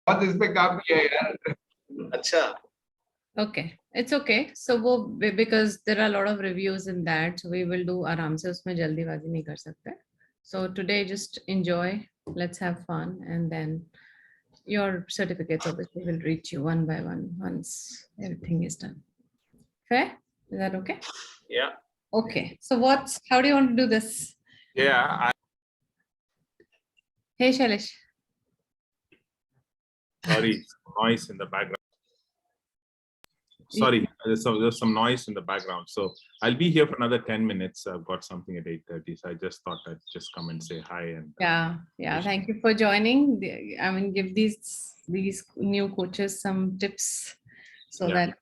बहुत इस पे काम किया है यार. अच्छा. Okay, it's okay. So because there are a lot of reviews in that, so we will do आराम से, उसमें जल्दीबाजी नहीं कर सकते. So today just enjoy, let's have fun, and then your certificates obviously will reach you one by one once everything is done. Fair? Is that okay? Yeah. Okay. So how do you want to do this? Yeah. Hey Shailesh. Sorry, noise in the background. Sorry, there's some noise in the background. So I'll be here for another 10 minutes. I've got something at 8:30. So I just thought I'd just come and say hi. And Yeah. Thank you for joining. I mean, give these new coaches some tips so that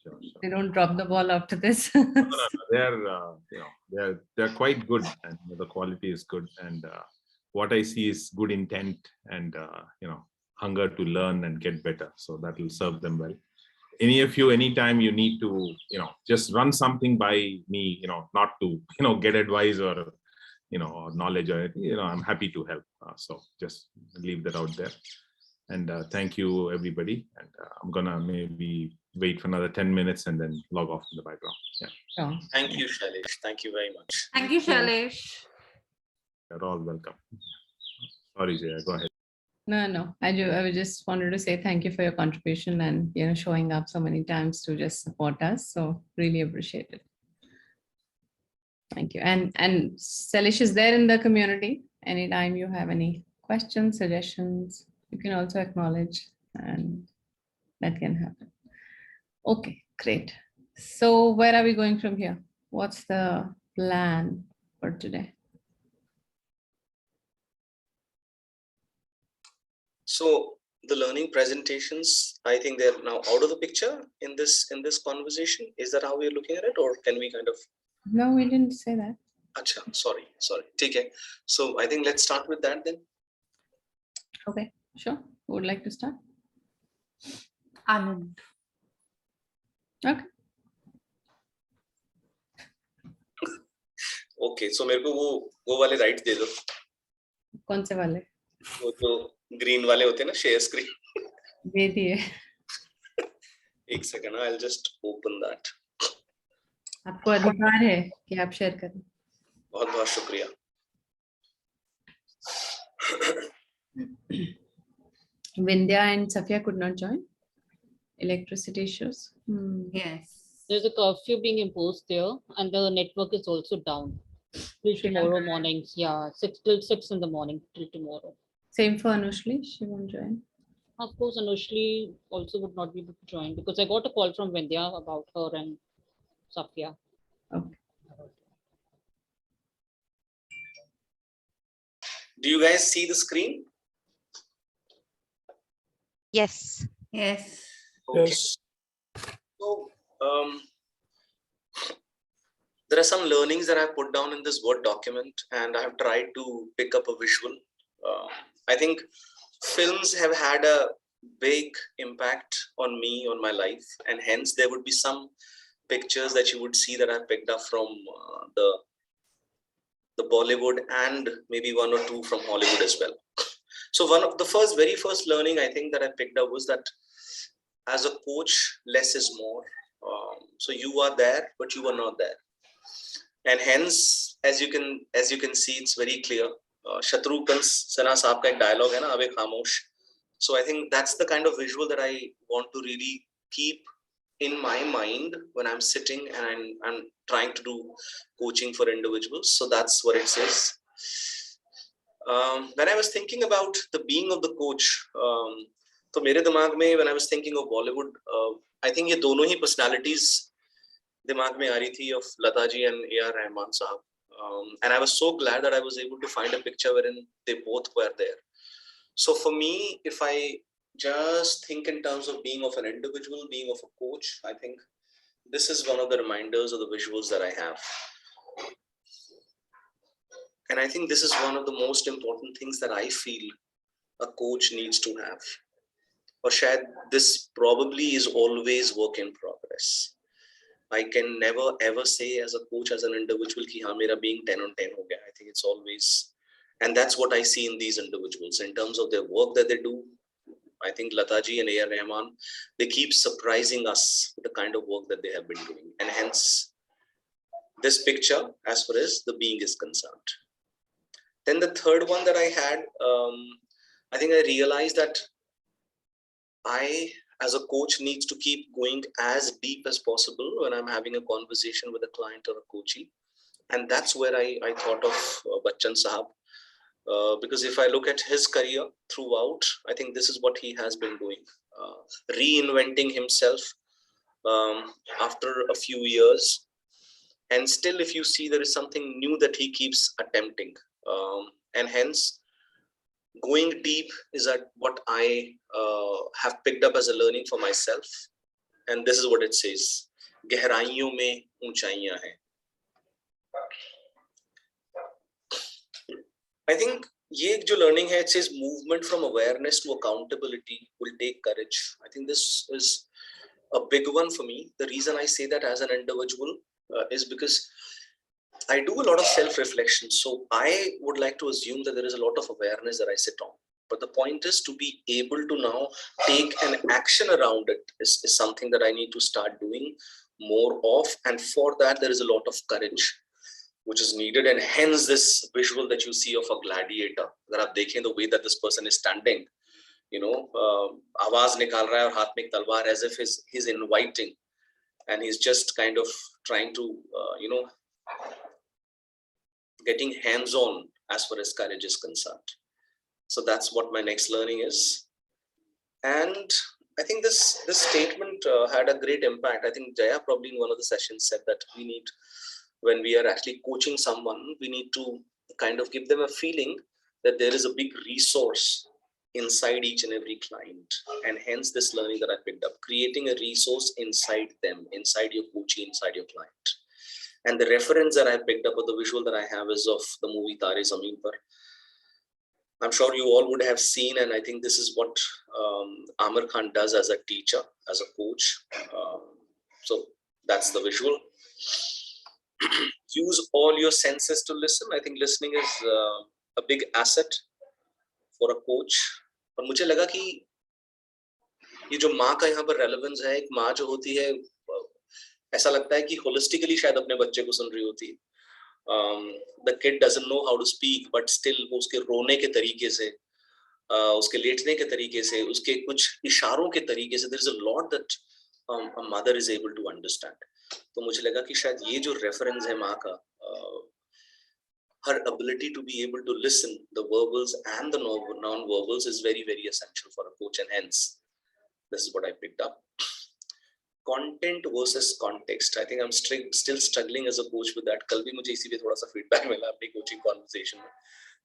sure. they don't drop the ball after this. No. They're quite good, and the quality is good. And what I see is good intent and hunger to learn and get better. So that will serve them well. Any of you, anytime you need to, just run something by me, not to, get advice or, or knowledge or anything, I'm happy to help. So just leave that out there. And thank you, everybody. And I'm gonna maybe wait for another 10 minutes and then log off in the background. Yeah. Oh. Thank you, Shailesh. Thank you very much. Thank you, Shailesh. You're all welcome. Sorry, Jaya, go ahead. No. I just wanted to say thank you for your contribution and showing up so many times to just support us. So really appreciate it. Thank you. And Shailesh is there in the community. Anytime you have any questions, suggestions, you can also acknowledge, and that can happen. Okay, great. So where are we going from here? What's the plan for today? So the learning presentations, I think they're now out of the picture in this conversation. Is that how we're looking at it, or can we kind of? No, we didn't say that. Acha, sorry. Okay. So I think let's start with that then. Okay, sure. Who would like to start? Anand. Okay. Okay, so मेरे को वो वाले right they दो. कौन से वाले? वो जो ग्रीन वाले होते हैं ना, शेयर स्क्रीन. दे दिए. एक second, I'll just open that. आपको अधिकार है कि आप शेयर करें. बहुत बहुत शुक्रिया. Vindhya and Safia could not join. Electricity issues. Yes. There's a curfew being imposed there, and the network is also down till tomorrow morning. Yeah, 6 till 6 in the morning till tomorrow. Same for Anushli. She won't join. Of course, Anushli also would not be able to join because I got a call from Vindhya about her and Safia. Okay. Do you guys see the screen? Yes. Yes. Okay. So there are some learnings that I put down in this Word document, and I have tried to pick up a visual. I think films have had a big impact on me, on my life, and hence there would be some pictures that you would see that I picked up from the Bollywood and maybe one or two from Hollywood as well. So one of the very first learning I think that I picked up was that as a coach, less is more. So you are there, but you are not there. And hence, as you can see, it's very clear. Shatrughan Sinha Saab ka ek dialogue hai na, Abe Khamosh. So I think that's the kind of visual that I want to really keep in my mind when I'm sitting and I'm trying to do coaching for individuals. So that's what it says. When I was thinking about the being of the coach, तो मेरे दिमाग में when I was thinking of Bollywood, I think ये दोनों ही personalities दिमाग में आ रही थी of Lata ji and A.R. Rahman sahab. And I was so glad that I was able to find a picture wherein they both were there. So for me, if I just think in terms of being of an individual, being of a coach, I think this is one of the reminders or the visuals that I have. And I think this is one of the most important things that I feel a coach needs to have. Or shayad this probably is always work in progress. I can never ever say as a coach, as an individual, ki haan, mera being 10 on 10 ho gaya. I think it's always, and that's what I see in these individuals in terms of their work that they do, I think Lataji and A.R. Rahman, they keep surprising us with the kind of work that they have been doing. And hence, this picture as far as the being is concerned. Then the third one that I had, I think I realized that I, as a coach, needs to keep going as deep as possible when I'm having a conversation with a client or a coachee. And that's where I thought of Bachchan Sahab. Because if I look at his career throughout, I think this is what he has been doing. Reinventing himself after a few years. And still, if you see, there is something new that he keeps attempting. And hence, going deep is at what I have picked up as a learning for myself. And this is what it says. गहराइयों में ऊंचाइयां हैं. I think ये जो learning है, it says movement from awareness to accountability will take courage. I think this is a big one for me. The reason I say that as an individual is because I do a lot of self-reflection. So I would like to assume that there is a lot of awareness that I sit on. But the point is to be able to now take an action around it is something that I need to start doing more of. And for that, there is a lot of courage which is needed. And hence this visual that you see of a gladiator, that I've taken the way that this person is standing, you know, आवाज निकाल रहा है और हाथ में एक तलवार, as if he's inviting, and he's just kind of trying to, you know, getting hands-on as far as courage is concerned. So that's what my next learning is. And I think this statement had a great impact. I think Jaya probably in one of the sessions said that we need, when we are actually coaching someone, we need to kind of give them a feeling that there is a big resource inside each and every client. And hence this learning that I picked up, creating a resource inside them, inside your coachee, inside your client. And the reference that I picked up, or the visual that I have, is of the movie Tare Zameen Par. I'm sure you all would have seen, and I think this is what Amir Khan does as a teacher, as a coach. So that's the visual. Use all your senses to listen. I think listening is a big asset for a coach. और मुझे लगा कि ये जो माँ का यहाँ पर relevance है, एक माँ जो होती है, ऐसा लगता है कि holistically शायद अपने बच्चे को सुन रही होती है. The kid doesn't know how to speak, but still वो उसके रोने के तरीके से, उसके लेटने के तरीके से, उसके कुछ इशारों के तरीके से, there is a lot that a mother is able to understand. तो मुझे लगा कि शायद ये जो reference है माँ का, her ability to be able to listen the verbals and the non-verbals is very, very essential for a coach, and hence this is what I picked up. Content versus context. I think I'm still struggling as a coach with that. कल भी मुझे इसी पे थोड़ा सा feedback मिला अपनी coaching conversation में.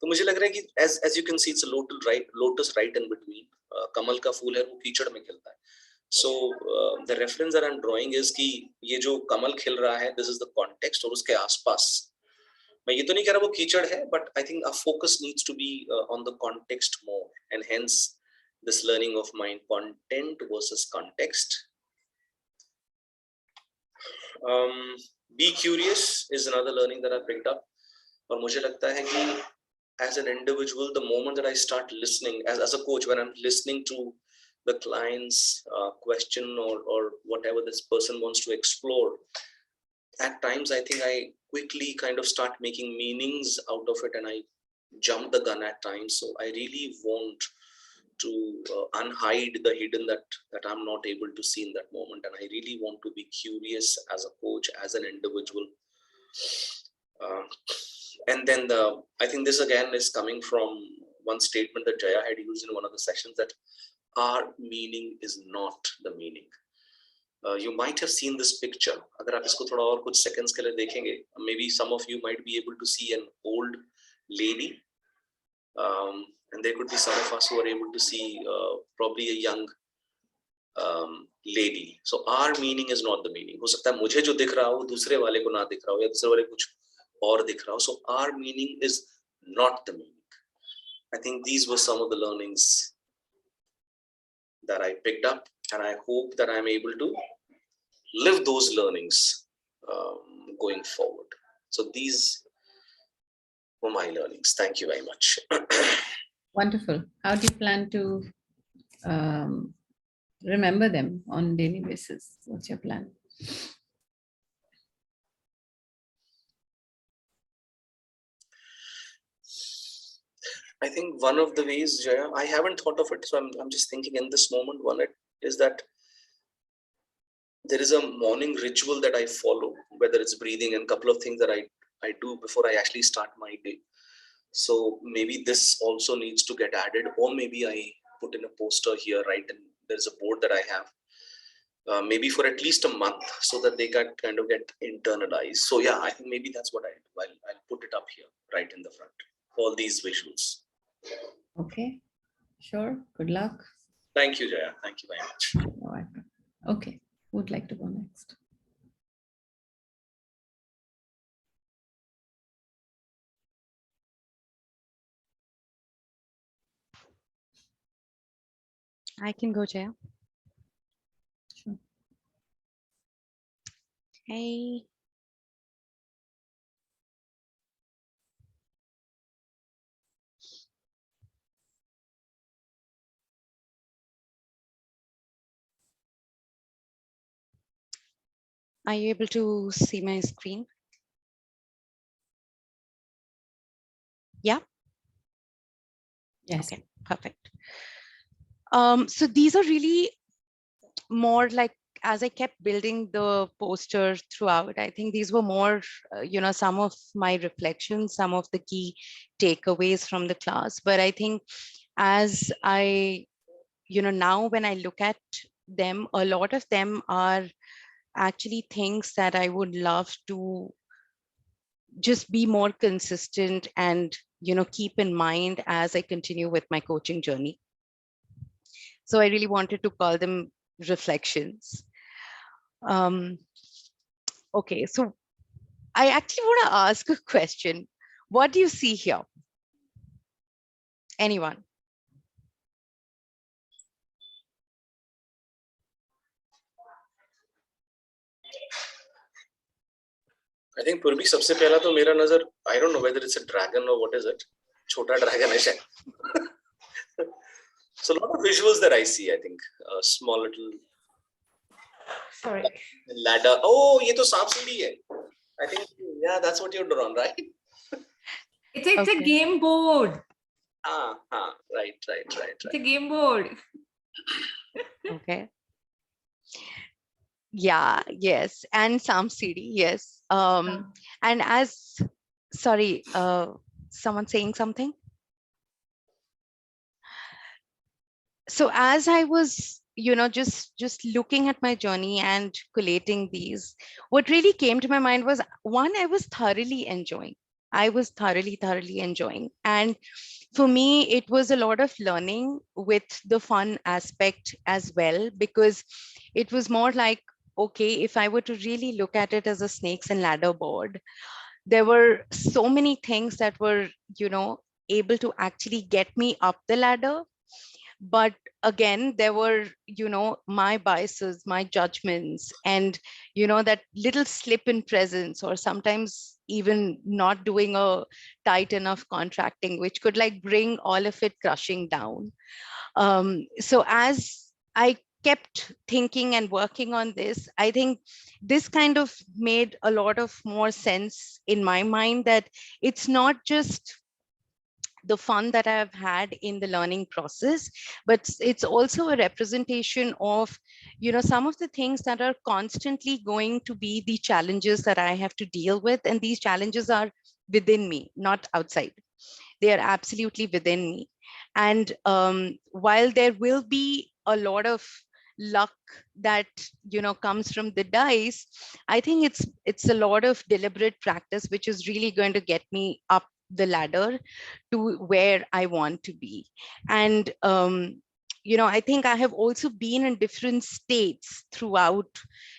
तो मुझे लग रहा है कि as you can see, it's a lotus right in between. कमल का फूल है, वो कीचड़ में खिलता है. So the reference that I'm drawing is कि ये जो कमल खिल रहा है, this is the context, और उसके आसपास मैं ये तो नहीं कह रहा वो कीचड़ है, but I think our focus needs to be on the context more, and hence this learning of mine, content versus context. Be curious is another learning that I picked up. और मुझे लगता है कि as an individual, the moment that I start listening, as a coach, when I'm listening to the client's question or whatever this person wants to explore, at times I think I quickly kind of start making meanings out of it, and I jump the gun at times. So I really want to unhide the hidden that I'm not able to see in that moment, and I really want to be curious as a coach, as an individual. And then I think this again is coming from one statement that Jaya had used in one of the sessions, that our meaning is not the meaning. You might have seen this picture. अगर आप इसको थोड़ा और कुछ seconds के लिए देखेंगे, maybe some of you might be able to see an old lady, and there could be some of us who are able to see probably a young lady. So our meaning is not the meaning. हो सकता है मुझे जो दिख रहा हो दूसरे वाले को ना दिख रहा हो, या दूसरे वाले कुछ और दिख रहा हो. So our meaning is not the meaning. I think these were some of the learnings that I picked up, and I hope that I'm able to live those learnings going forward. So these were my learnings. Thank you very much. Wonderful. How do you plan to remember them on a daily basis? What's your plan? I think one of the ways, Jaya, I haven't thought of it, so I'm just thinking in this moment. One is that there is a morning ritual that I follow, whether it's breathing and a couple of things that I do before I actually start my day. So maybe this also needs to get added, or maybe I put in a poster here, right? And there's a board that I have, maybe for at least a month, so that they can kind of get internalized. So yeah, I think maybe that's what I do. I'll put it up here, right in the front, all these visuals. Okay, sure. Good luck. Thank you, Jaya. Thank you very much. All right. Okay, who would like to go next? I can go, Jaya. Sure. Hey. Are you able to see my screen? Yeah. Yes. Okay, perfect. So these are really more like, as I kept building the poster throughout, I think these were more, some of my reflections, some of the key takeaways from the class. But I think as I, now when I look at them, a lot of them are actually things that I would love to just be more consistent and, keep in mind as I continue with my coaching journey. So I really wanted to call them reflections. Okay, so I actually want to ask a question. What do you see here? Anyone? I think Purbi सबसे पहला तो मेरा नजर, I don't know whether it's a dragon or what is it, छोटा dragon है शायद. So a lot of visuals that I see, I think, a small little Sorry. ladder. Oh, ये तो सांप सीढ़ी है. I think, yeah, that's what you're drawn, right? It's a Okay. game board. Right. It's a game board. Okay. Yeah, yes. And some CD, yes. And as, sorry, someone saying something? So as I was, just looking at my journey and collating these, what really came to my mind was, one, I was thoroughly enjoying. Thoroughly enjoying. And for me, it was a lot of learning with the fun aspect as well, because it was more like, okay, if I were to really look at it as a snakes and ladder board, there were so many things that were, able to actually get me up the ladder. But again, there were, my biases, my judgments, and, that little slip in presence, or sometimes even not doing a tight enough contracting, which could like bring all of it crushing down. So as I kept thinking and working on this, I think this kind of made a lot of more sense in my mind, that it's not just the fun that I've had in the learning process, but it's also a representation of, some of the things that are constantly going to be the challenges that I have to deal with. And these challenges are within me, not outside. They are absolutely within me. And while there will be a lot of luck that, comes from the dice, I think it's a lot of deliberate practice, which is really going to get me up the ladder to where I want to be. And I think I have also been in different states throughout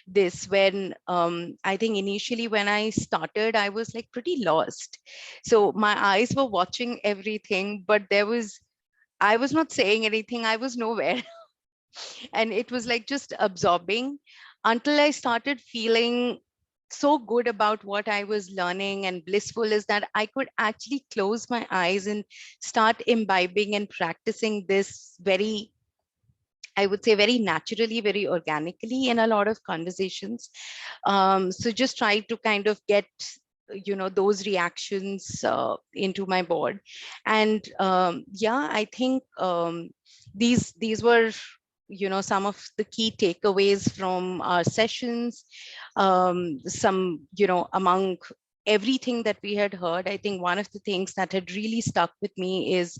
this, when I think initially when I started, I was like pretty lost. So my eyes were watching everything, but I was not saying anything. I was nowhere. And it was like just absorbing, until I started feeling so good about what I was learning and blissful, is that I could actually close my eyes and start imbibing and practicing this very I would say very naturally, very organically in a lot of conversations. So just try to kind of get, those reactions into my board. And yeah, I think these were, some of the key takeaways from our sessions. Some, among everything that we had heard, I think one of the things that had really stuck with me is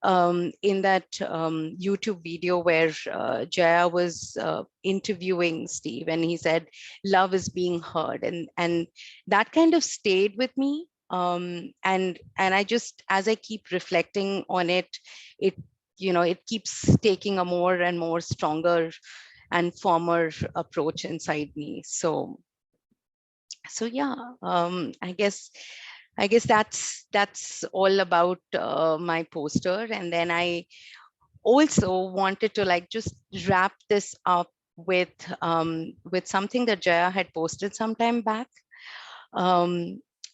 in that YouTube video where Jaya was interviewing Steve, and he said, "Love is being heard," and that kind of stayed with me. And I just, as I keep reflecting on it, it keeps taking a more and more stronger and firmer approach inside me. So yeah, I guess that's all about my poster. And then I also wanted to like just wrap this up with something that Jaya had posted some time back,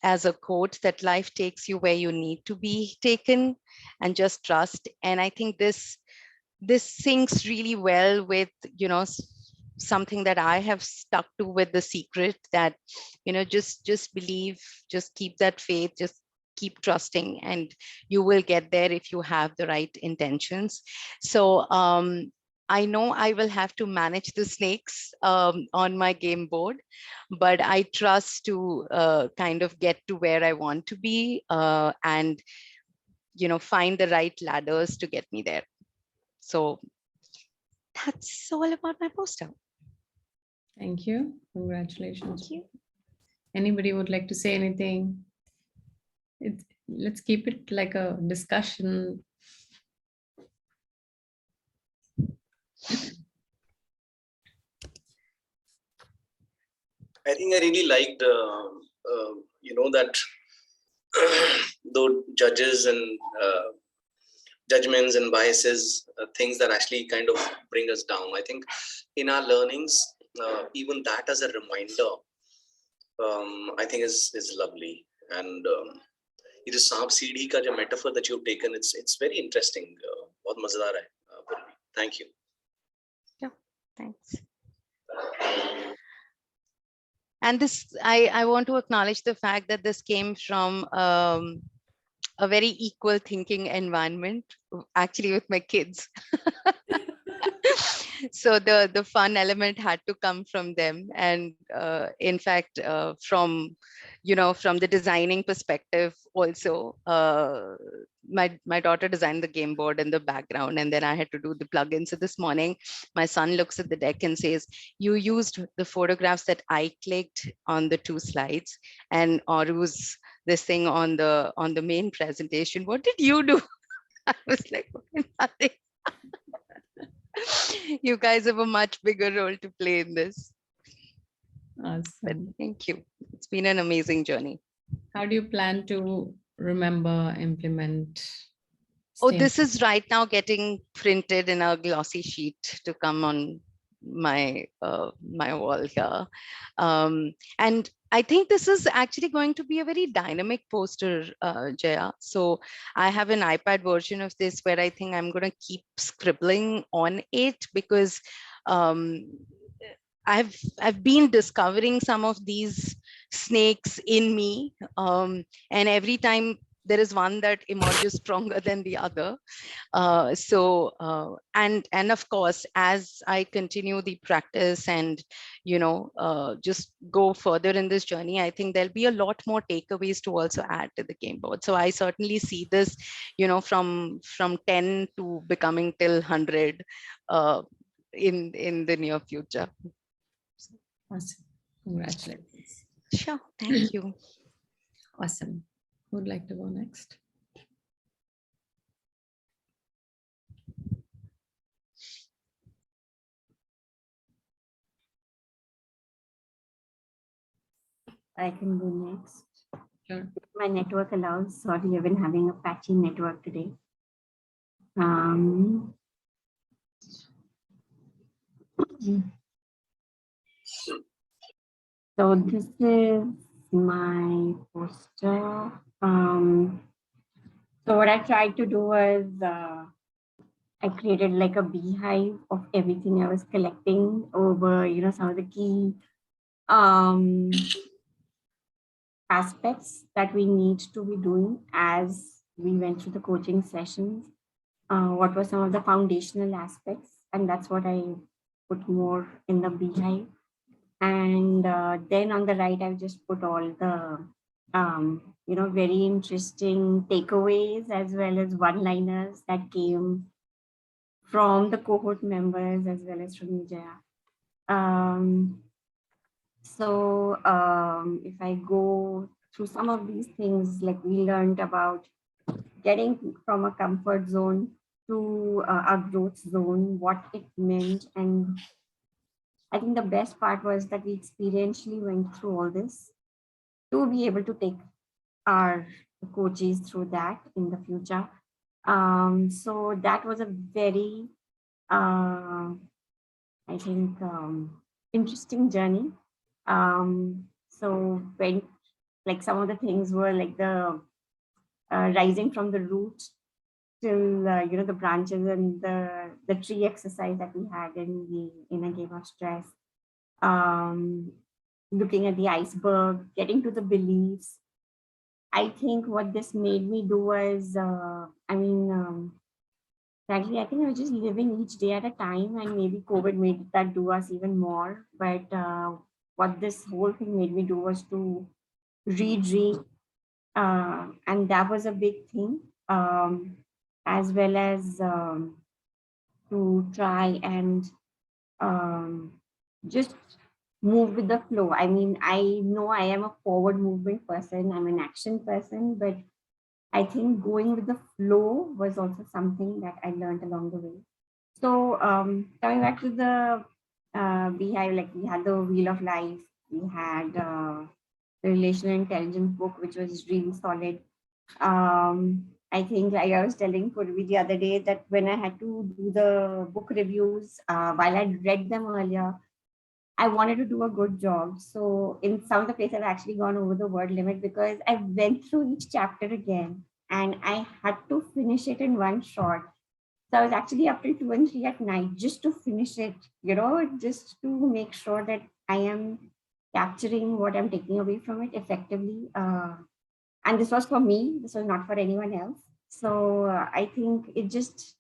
as a quote, that life takes you where you need to be taken, and just trust. And I think this syncs really well with, something that I have stuck to with The Secret, that, just believe, just keep that faith, just keep trusting, and you will get there if you have the right intentions. So I know I will have to manage the snakes on my game board, but I trust to kind of get to where I want to be, and find the right ladders to get me there. So that's all about my poster. Thank you. Congratulations. Thank you. Anybody would like to say anything? Let's keep it like a discussion. I think I really liked, that though judges and judgments and biases, things that actually kind of bring us down. I think in our learnings, even that as a reminder, I think is lovely. And it is सांप सीढ़ी का जो metaphor that you've taken, it's very interesting. बहुत मजेदार है. Thank you. Yeah, thanks. And this, I want to acknowledge the fact that this came from a very equal thinking environment, actually with my kids. So the fun element had to come from them. And in fact, from the designing perspective also, my daughter designed the game board in the background, and then I had to do the plugins. So this morning, my son looks at the deck and says, "You used the photographs that I clicked on the 2 slides, and Auru's this thing on the main presentation. What did you do?" I was like, "Nothing." You guys have a much bigger role to play in this. But Awesome. thank you. It's been an amazing journey. How do you plan to remember, implement? Oh, stay- this is right now getting printed in a glossy sheet to come on my my wall here. And I think this is actually going to be a very dynamic poster, Jaya. So I have an iPad version of this where I think I'm going to keep scribbling on it, because I've been discovering some of these snakes in me, and every time there is one that emerges stronger than the other. And of course, as I continue the practice and just go further in this journey, I think there'll be a lot more takeaways to also add to the game board. So I certainly see this, from 10 to becoming till 100 in the near future. Awesome. Congratulations. Sure, thank you. Awesome. Who would like to go next? I can go next. Sure. If my network allows. Sorry, I've been having a patchy network today. So this is my poster. So what I tried to do was, I created like a beehive of everything I was collecting over, some of the key aspects that we need to be doing as we went through the coaching sessions. What were some of the foundational aspects? And that's what I put more in the beehive. And then on the right, I've just put all the, very interesting takeaways as well as one-liners that came from the cohort members as well as from Vijaya. If I go through some of these things, like we learned about getting from a comfort zone to a growth zone, what it meant. And I think the best part was that we experientially went through all this to be able to take our coaches through that in the future. So that was a very, I think, interesting journey. So when, like, some of the things were like the rising from the root till the branches and the tree exercise that we had in a game of stress. Looking at the iceberg, getting to the beliefs. I think what this made me do was, frankly, I think I was just living each day at a time, and maybe COVID made that do us even more. But what this whole thing made me do was to read, and that was a big thing, as well as to try and just move with the flow. I mean, I know I am a forward movement person, I'm an action person, but I think going with the flow was also something that I learned along the way. So coming back to the beehive, like we had the Wheel of Life, we had the Relational Intelligence book, which was really solid. I think, like I was telling Purvi the other day, that when I had to do the book reviews, while I'd read them earlier, I wanted to do a good job. So in some of the places, I've actually gone over the word limit because I went through each chapter again and I had to finish it in one shot. So I was actually up till 2 and 3 at night just to finish it, just to make sure that I am capturing what I'm taking away from it effectively. And this was for me, this was not for anyone else. So I think it just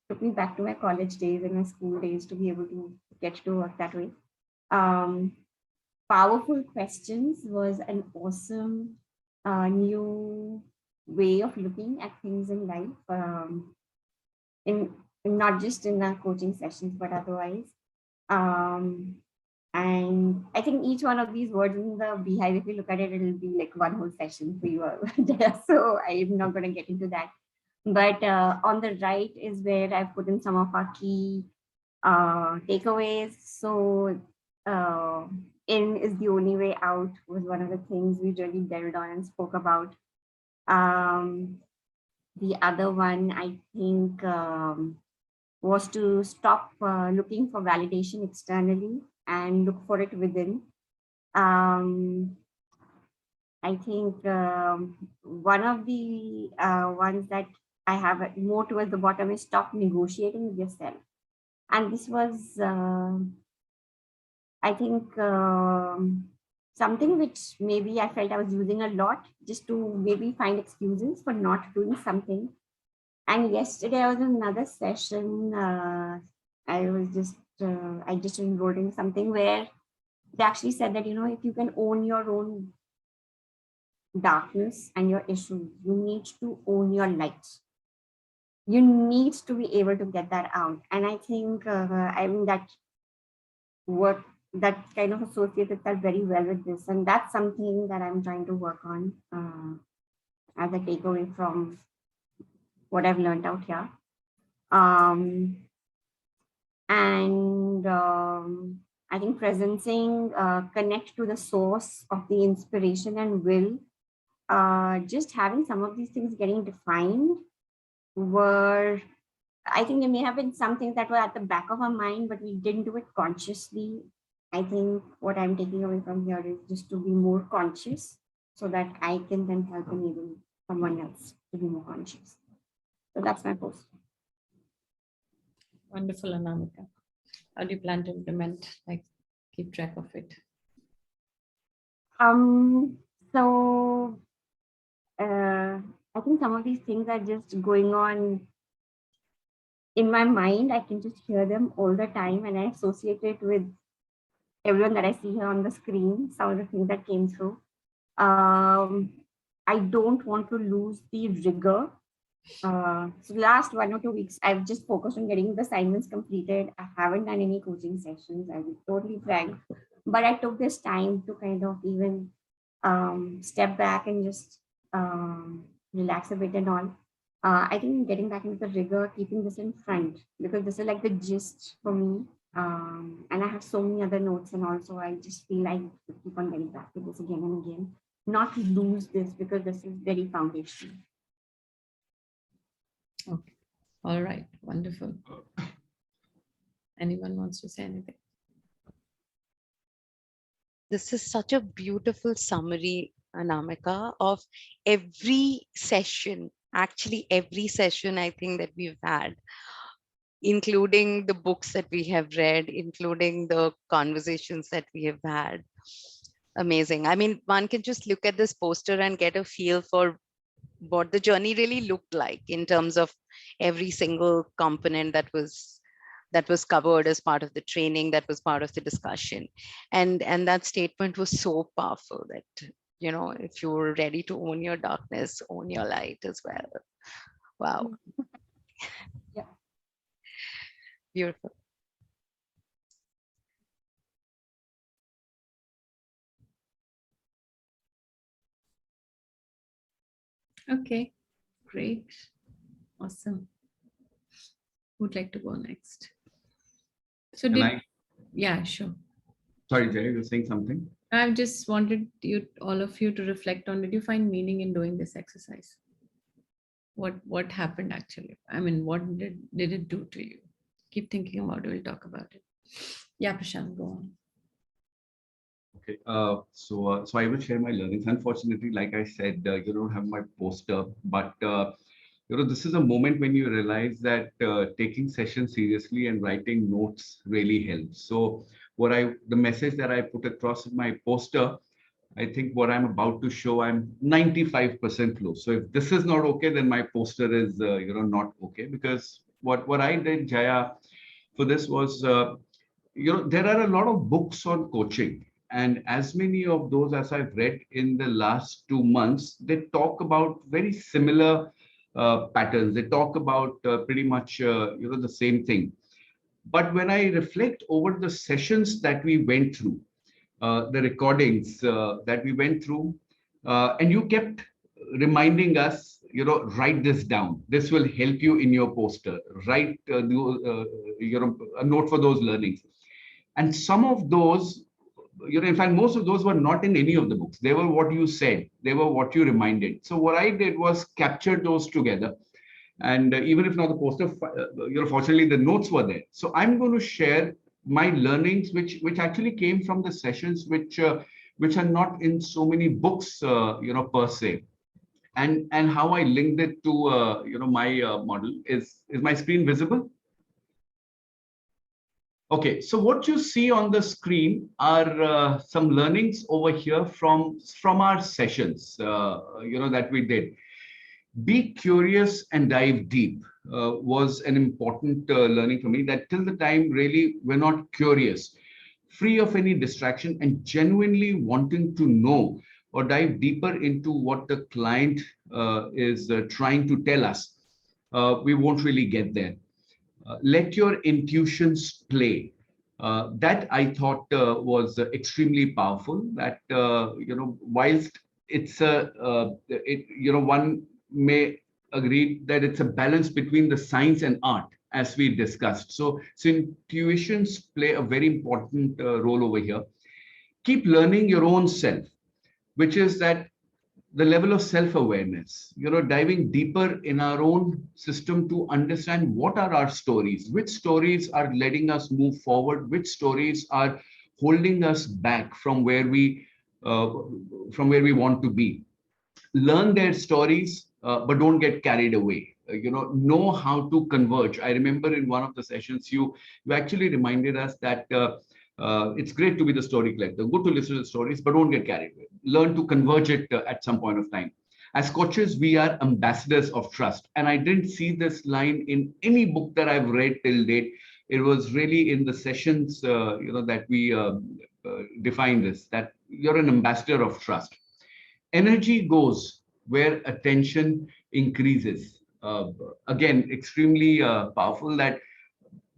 took me back to my college days and my school days to be able to get to work that way. Powerful questions was an awesome new way of looking at things in life, in not just in our coaching sessions, but otherwise. And I think each one of these words in the beehive, if you look at it, it'll be like one whole session for you all. So I'm not going to get into that. But on the right is where I've put in some of our key takeaways. So in is the only way out was one of the things we really delved on and spoke about. The other one, I think, was to stop looking for validation externally and look for it within. I think one of the ones that I have more towards the bottom is stop negotiating with yourself. And this was, I think, something which maybe I felt I was using a lot just to maybe find excuses for not doing something. And yesterday I was in another session. I just enrolled in something where they actually said that, if you can own your own darkness and your issues, you need to own your light. You need to be able to get that out. And I think, that kind of associates itself very well with this. And that's something that I'm trying to work on as a takeaway from what I've learned out here. I think presencing, connect to the source of the inspiration and will. Just having some of these things getting defined were, I think there may have been some things that were at the back of our mind, but we didn't do it consciously. I think what I'm taking away from here is just to be more conscious so that I can then help enable someone else to be more conscious. So that's my post. Wonderful, Anamika. How do you plan to implement, like, keep track of it? So I think some of these things are just going on in my mind. I can just hear them all the time, and I associate it with everyone that I see here on the screen, some of the things that came through. I don't want to lose the rigor. So last 1 or 2 weeks, I've just focused on getting the assignments completed. I haven't done any coaching sessions. I'll be totally frank, but I took this time to kind of even step back and just relax a bit and all. I think getting back into the rigor, keeping this in front, because this is like the gist for me. And I have so many other notes, and also I just feel like to keep on getting back to this again and again, not lose this, because this is very foundational. Okay. All right. Wonderful. Anyone wants to say anything? This is such a beautiful summary, Anamika, of every session, actually every session I think that we've had, including the books that we have read, including the conversations that we have had. Amazing. I mean, one can just look at this poster and get a feel for what the journey really looked like in terms of every single component that was covered as part of the training, that was part of the discussion. And that statement was so powerful that, you know, if you're ready to own your darkness, own your light as well. Wow. Yeah. Beautiful. Okay, great. Awesome. Who'd like to go next? So yeah, sure. Sorry, Jay, you were saying something? I just wanted all of you to reflect on, did you find meaning in doing this exercise? What happened actually? I mean, what did it do to you? Keep thinking about it, we'll talk about it. Yeah, Prashant, go on. Okay, so I will share my learnings. Unfortunately, like I said, you don't have my poster, but this is a moment when you realize that taking sessions seriously and writing notes really helps. So the message that I put across in my poster, I think what I'm about to show, I'm 95% close. So if this is not okay, then my poster is not okay, because what I did, Jaya, for this was there are a lot of books on coaching. And as many of those as I've read in the last 2 months, they talk about very similar patterns. They talk about pretty much the same thing. But when I reflect over the sessions that we went through, the recordings that we went through, and you kept reminding us, write this down. This will help you in your poster. Write a note for those learnings. And some of those, in fact, most of those were not in any of the books. They were what you said. They were what you reminded. So what I did was capture those together. And even if not the poster, fortunately the notes were there. So I'm going to share my learnings, which actually came from the sessions, which are not in so many books, per se. And how I linked it to, my model. Is my screen visible? Okay, so what you see on the screen are some learnings over here from our sessions, that we did. Be curious and dive deep was an important learning for me, that till the time really we're not curious, free of any distraction, and genuinely wanting to know or dive deeper into what the client is trying to tell us, we won't really get there. Let your intuitions play. That I thought was extremely powerful. That whilst it's one may agree that it's a balance between the science and art, as we discussed. So intuitions play a very important role over here. Keep learning your own self, which is that the level of self-awareness, diving deeper in our own system to understand what are our stories, which stories are letting us move forward, which stories are holding us back from where we want to be. Learn their stories, but don't get carried away. know how to converge. I remember in one of the sessions, you actually reminded us that it's great to be the story collector, good to listen to the stories, but don't get carried away. Learn to converge it at some point of time. As coaches, we are ambassadors of trust. And I didn't see this line in any book that I've read till date. It was really in the sessions, that we define this, that you're an ambassador of trust. Energy goes where attention increases. Again, extremely powerful, that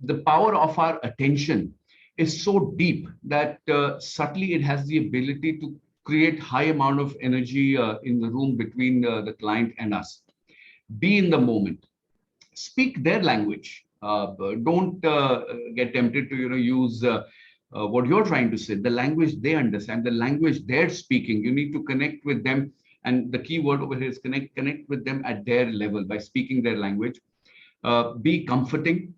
the power of our attention is so deep that subtly it has the ability to create high amount of energy in the room between the client and us. Be in the moment, speak their language. Don't get tempted to use what you're trying to say, the language they understand, the language they're speaking. You need to connect with them, and the key word over here is connect with them at their level by speaking their language. Be comforting,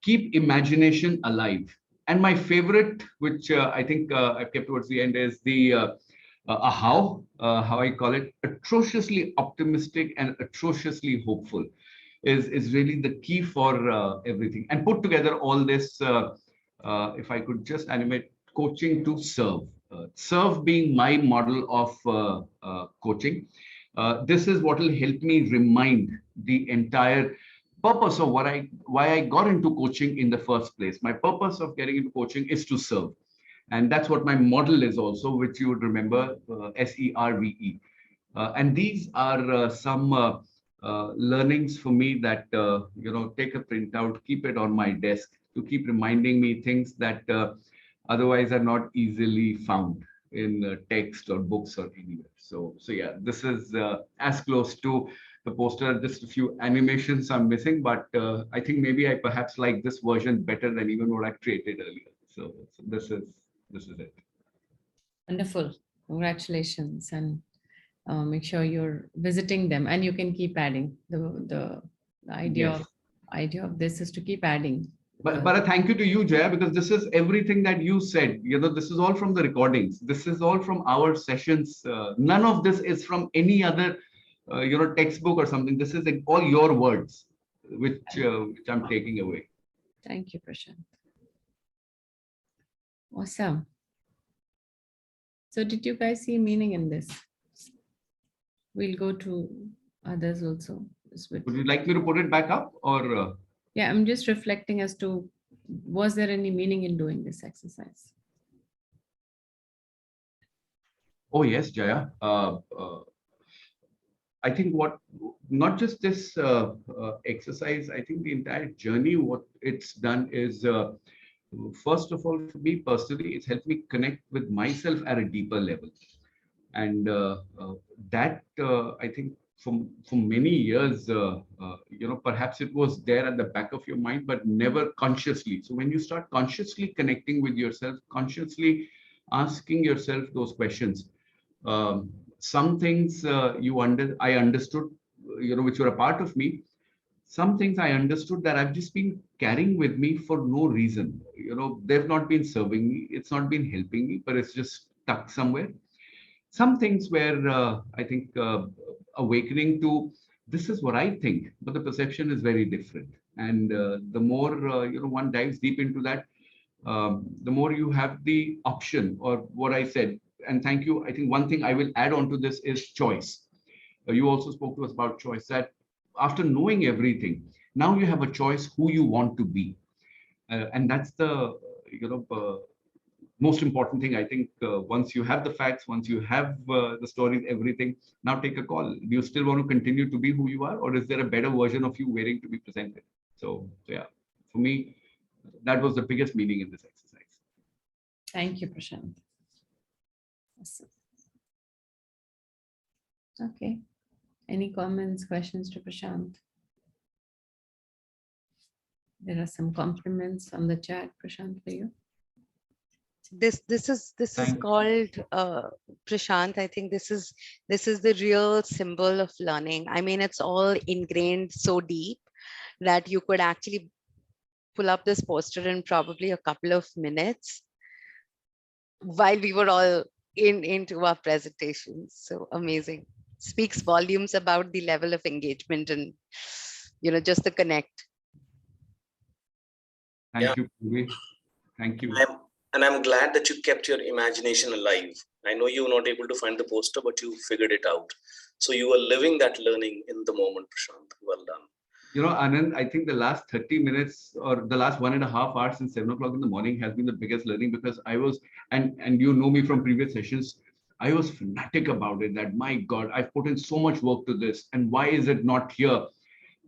keep imagination alive. And my favorite, which I think I've kept towards the end, is the how I call it, atrociously optimistic and atrociously hopeful is really the key for everything. And put together all this, if I could just animate coaching to serve. Serve being my model of coaching. This is what will help me remind the entire purpose of why I got into coaching in the first place. My purpose of getting into coaching is to serve. And that's what my model is also, which you would remember, SERVE. And these are some learnings for me that, take a printout, keep it on my desk to keep reminding me things that otherwise are not easily found in text or books or anywhere. So yeah, this is as close to the poster. Just a few animations I'm missing, but I think maybe I perhaps like this version better than even what I created earlier. So this is it. Wonderful. Congratulations. And make sure you're visiting them, and you can keep adding. The idea Yes. of this is to keep adding. But a thank you to you, Jaya, because this is everything that you said. This is all from the recordings. This is all from our sessions. None of this is from any other, textbook or something. This is all your words, which I'm taking away. Thank you, Prashant. Awesome. So did you guys see meaning in this? We'll go to others also. Would you like me to put it back up, or? Yeah, I'm just reflecting as to, was there any meaning in doing this exercise? Oh, yes, Jaya. I think not just this exercise, I think the entire journey, what it's done is, first of all, for me personally, it's helped me connect with myself at a deeper level. And that, I think, for many years, perhaps it was there at the back of your mind, but never consciously. So when you start consciously connecting with yourself, consciously asking yourself those questions, some things I understood, which were a part of me. Some things I understood that I've just been carrying with me for no reason. They've not been serving me. It's not been helping me, but it's just stuck somewhere. Some things where I think awakening to, this is what I think, but the perception is very different. And the more one dives deep into that, the more you have the option, or what I said. And thank you. I think one thing I will add on to this is choice. You also spoke to us about choice, that after knowing everything, now you have a choice who you want to be. And that's the most important thing, I think. Once you have the facts, once you have the stories, everything, now take a call. Do you still want to continue to be who you are, or is there a better version of you waiting to be presented? So yeah, for me, that was the biggest meaning in this exercise. Thank you, Prashant. Awesome. Okay. Any comments, questions to Prashant? There are some compliments on the chat, Prashant, for you. This is called Prashant. I think this is the real symbol of learning. I mean, it's all ingrained so deep that you could actually pull up this poster in probably a couple of minutes while we were all into our presentations. So amazing. speaks volumes about the level of engagement and, just the connect. Thank you, Purvi. Thank you. I'm glad that you kept your imagination alive. I know you were not able to find the poster, but you figured it out. So you were living that learning in the moment, Prashant. Well done. Anand, I think the last 30 minutes or the last 1.5 hours since 7 o'clock in the morning has been the biggest learning, because I was, and you know me from previous sessions, I was fanatic about it, that my God, I've put in so much work to this, and why is it not here?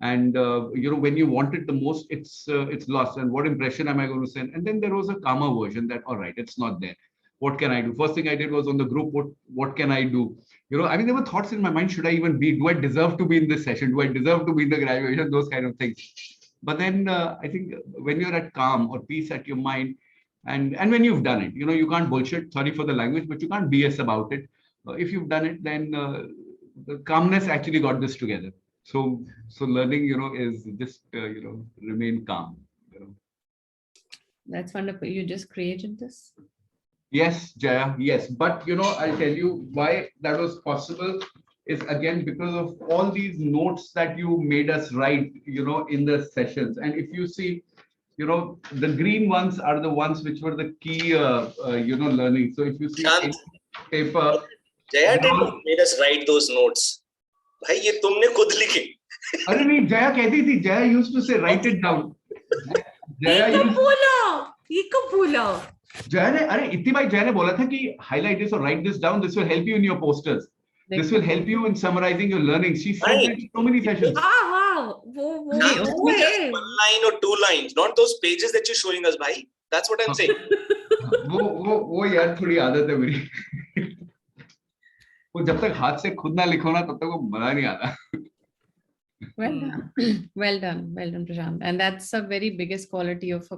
And when you want it the most, it's lost. And what impression am I going to send? And then there was a calmer version that, all right, it's not there. What can I do? First thing I did was on the group, what can I do? There were thoughts in my mind, should I even be? Do I deserve to be in this session? Do I deserve to be in the graduation? Those kind of things. But then I think when you're at calm or peace at your mind, and when you've done it, you can't bullshit. Sorry for the language, but you can't BS about it. If you've done it, then the calmness actually got this together. So learning, is just, remain calm. That's wonderful. You just created this? Yes, Jaya, yes. But, I'll tell you why that was possible is, again, because of all these notes that you made us write, in the sessions. And if you see, the green ones are the ones which were the key, learning. So if you see Prashant, paper. Jaya didn't made us write those notes. भाई ये तुमने खुद लिखे. अरे नहीं, Jaya कहती थी, Jaya used to say write it down. ये कब बोला? Jaya ने, अरे इतनी बार Jaya ने बोला था कि highlight this or write this down. This will help you in your posters. This will help you in summarizing your learning. She said that in so many sessions. हाँ, वो है. 1 line or 2 lines, not those pages that you're showing us, भाई. That's what I'm saying. वो यार थोड़ी आदत है मेरी. वो जब तक हाथ से खुद ना लिखो ना, तब तक वो मजा नहीं आता. Well done. Well done, Prashant. And that's a very biggest quality of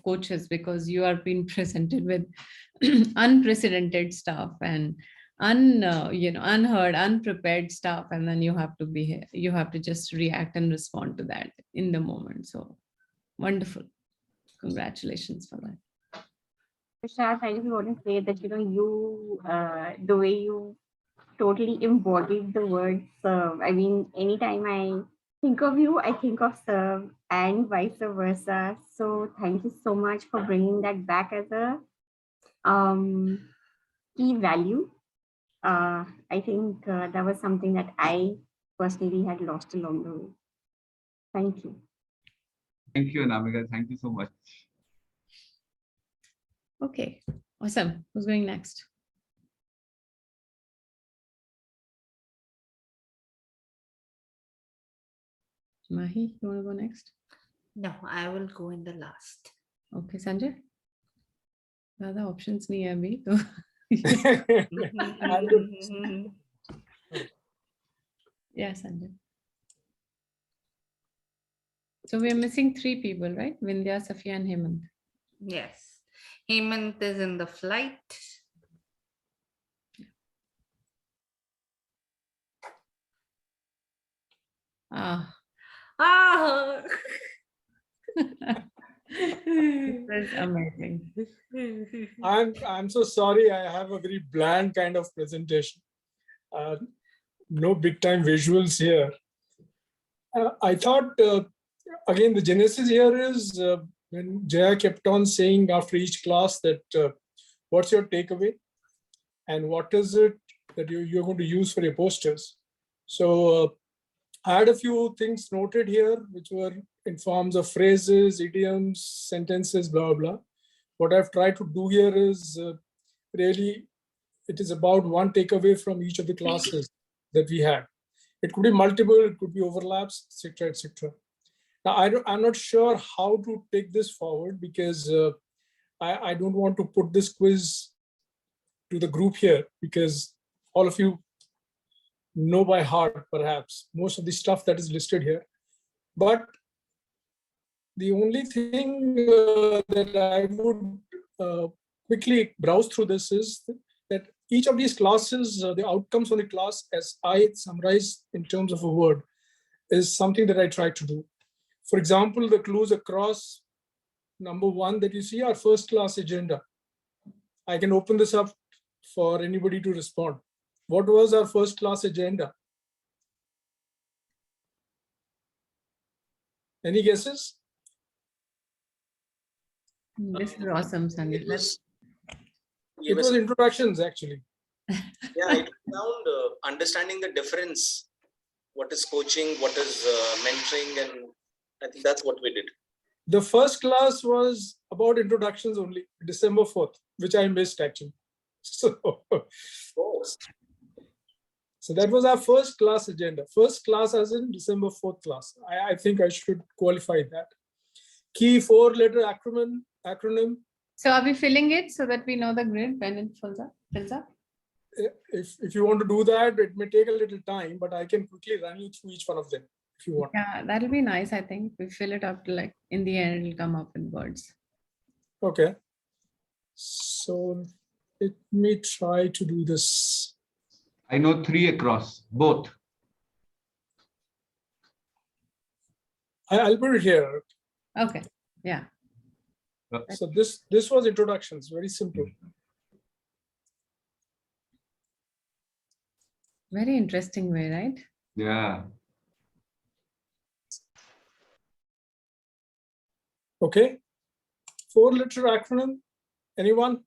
coaches, because you are being presented with unprecedented stuff and unheard, unprepared stuff, and then you have to just react and respond to that in the moment. So wonderful. Congratulations for that. Prashant, I just want to say that, you, the way you totally embodied the word serve. I mean, anytime I think of you, I think of serve, and vice versa. So thank you so much for bringing that back as a key value. I think that was something that I personally had lost along the way. Thank you. Thank you, Anamika. Thank you so much. Okay, awesome. Who's going next? Mahi, you want to go next? No, I will go in the last. Okay, Sanjay. ज़्यादा options नहीं है अभी तो. Yeah, Sanjay. So we are missing 3 people, right? Vindhya, Safia, and Hemant. Yes. Hemant is in the flight. Ah. That's amazing. I'm so sorry. I have a very bland kind of presentation. No big time visuals here. I thought, again, the genesis here is when Jaya kept on saying after each class that what's your takeaway and what is it that you're going to use for your posters. So I had a few things noted here, which were in forms of phrases, idioms, sentences, blah, blah. What I've tried to do here is really, it is about one takeaway from each of the classes that we had. It could be multiple, it could be overlaps, etc., etc. Now, I'm not sure how to take this forward because I don't want to put this quiz to the group here because all of you know by heart, perhaps, most of the stuff that is listed here. But the only thing that I would quickly browse through this is that each of these classes, the outcomes of the class, as I summarize in terms of a word, is something that I try to do. For example, the clues across number 1 that you see are first class agenda. I can open this up for anybody to respond. What was our first class agenda? Any guesses? This is awesome, Sandeep. It was, It was introductions, actually. yeah, it was around understanding the difference. What is coaching? What is mentoring? And I think that's what we did. The first class was about introductions only, December 4th, which I missed actually. So, Oh, so that was our first class agenda. First class as in December 4th class. I think I should qualify that. Key 4-letter acronym. So are we filling it so that we know the grid when it fills up? If you want to do that, it may take a little time, but I can quickly run you through each one of them if you want. Yeah, that'll be nice. I think we fill it up to like in the end, it'll come up in words. Okay. So let me try to do this. I know 3 across, both. I'll put it here. Okay. Yeah. So this was introductions, very simple. Very interesting way, right? Yeah. Okay. 4-letter acronym. Anyone?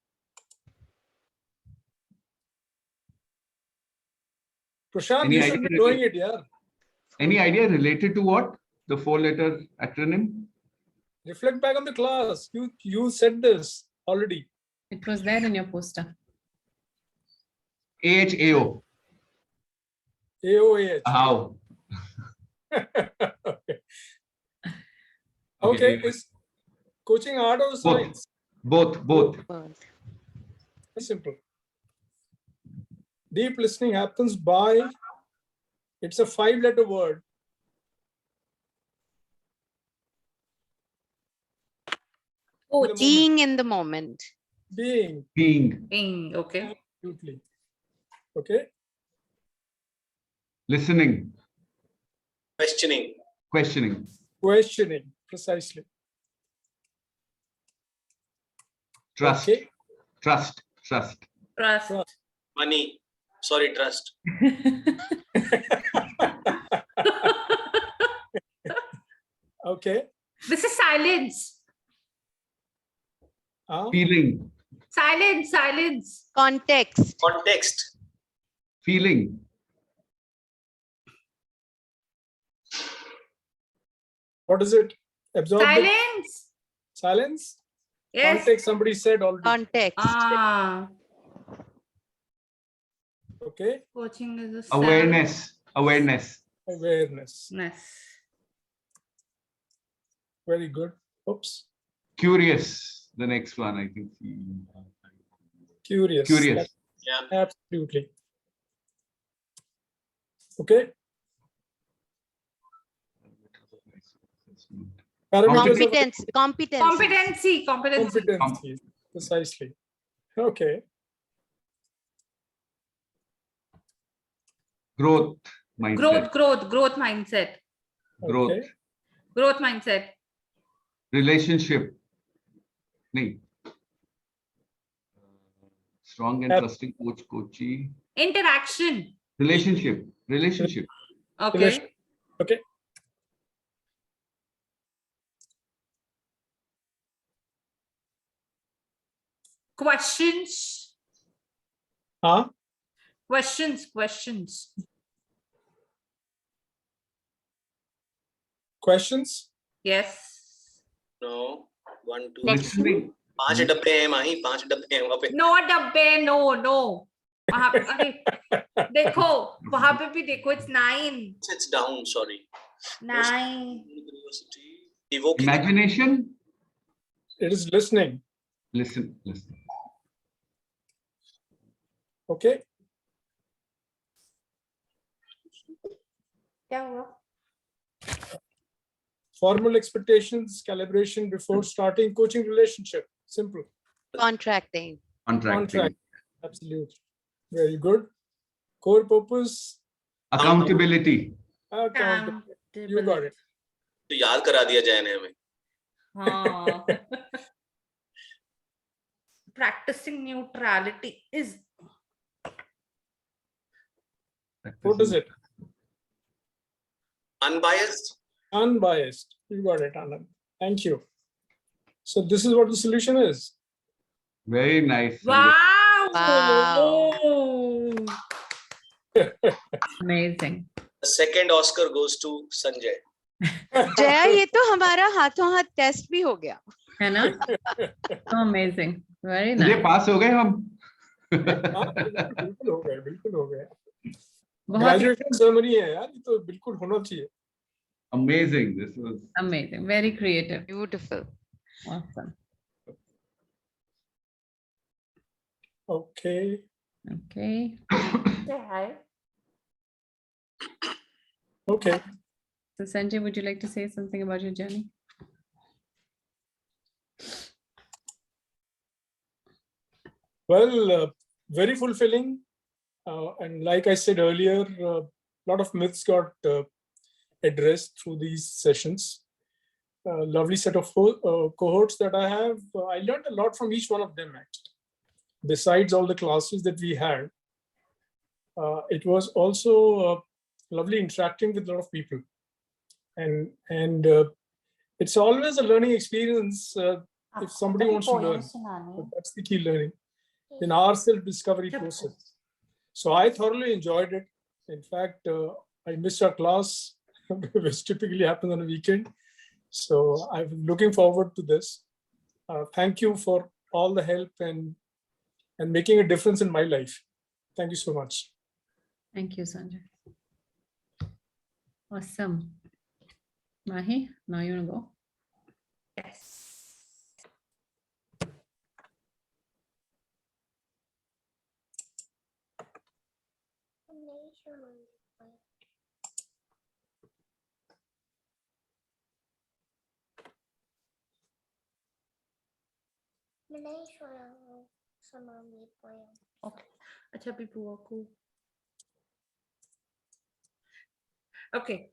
Prashant, Any you should be idea? doing it, yeah. Any idea related to what? The 4-letter acronym? Reflect back on the class. You said this already. It was there in your poster. AHAO. AOAH. How? Okay. Okay. Is coaching art or science? Both. Very simple. Deep listening happens by, it's a 5-letter word. Coach. Being in the moment. Being. Being, okay. Absolutely. Okay. Listening. questioning. Questioning. Precisely. Trust. Okay. Trust. Trust. Money. Sorry, trust. Okay. This is silence. Feeling. Silence. Context. Feeling. What is it? Absorb the- Silence. Silence? Yes. Context, somebody said already. Context. Okay. Coaching is a Awareness. Awareness. Yes. Very good. Oops. Curious. The next one, I think. Curious. Curious. Yeah. Absolutely. Okay. Parameters of Competency. Competency. Precisely. Okay. Growth mindset. Growth mindset. Growth. Okay. Growth mindset. Relationship. Nee. Strong and trusting coachee. Interaction. Relationship. Okay. Okay. Questions. Questions. Questions? Yes. No. 1, 2, Listening. 5 डब्बे हैं माही 5 डब्बे हैं वहाँ पे. No डब्बे. No. अरे देखो वहां पे भी देखो. It's 9. It's down. Sorry. 9. Evoking. Imagination. It is listening. Listen. Okay. क्या हुआ? Formal expectations, calibration before starting coaching relationship. Simple. Contracting. Contract. Absolutely. Very good. Core purpose. Accountability. You got it. तो याद करा दिया जय ने हमें. हाँ. Practicing neutrality is What is it? Unbiased. Unbiased. You got it, Anand. Thank you. So this is what the solution is. Very nice. Sanjay. Wow. Amazing. The second Oscar goes to Sanjay. Jaya, ये तो हमारा हाथों हाथ test भी हो गया. है ना? So amazing. Very Sanjay nice. पास हो गए हम. बिल्कुल हो गए, बिल्कुल हो गए. बहुत ग्रेजुएशन सेरेमनी है यार, ये तो बिल्कुल होना चाहिए. Amazing. This was amazing. Very creative. Beautiful. Awesome. Okay. Okay. Say hi. Okay. So Sanjay, would you like to say something about your journey? Well, very fulfilling. And like I said earlier, a lot of myths got addressed through these sessions. Lovely set of cohorts that I have. I learned a lot from each one of them, actually. Besides all the classes that we had, it was also lovely interacting with a lot of people. And it's always a learning experience if somebody wants to learn. So that's the key learning in our self-discovery process. So I thoroughly enjoyed it. In fact, I missed our class, which typically happens on a weekend. So I'm looking forward to this. Thank you for all the help and making a difference in my life. Thank you so much. Thank you, Sanjay. Awesome. Mahi, now you want to go? Yes. Okay. Acha bhi buwa ko. Okay.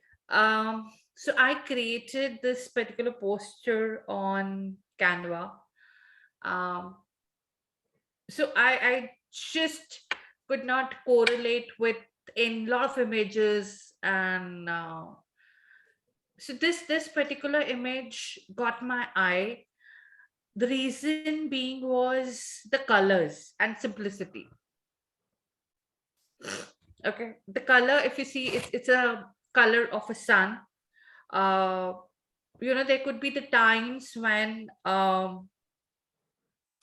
So I created this particular poster on Canva. So I just could not correlate with a lot of images, and so this particular image got my eye. The reason being was the colors and simplicity. Okay, the color, if you see, it's a color of a sun. There could be the times when the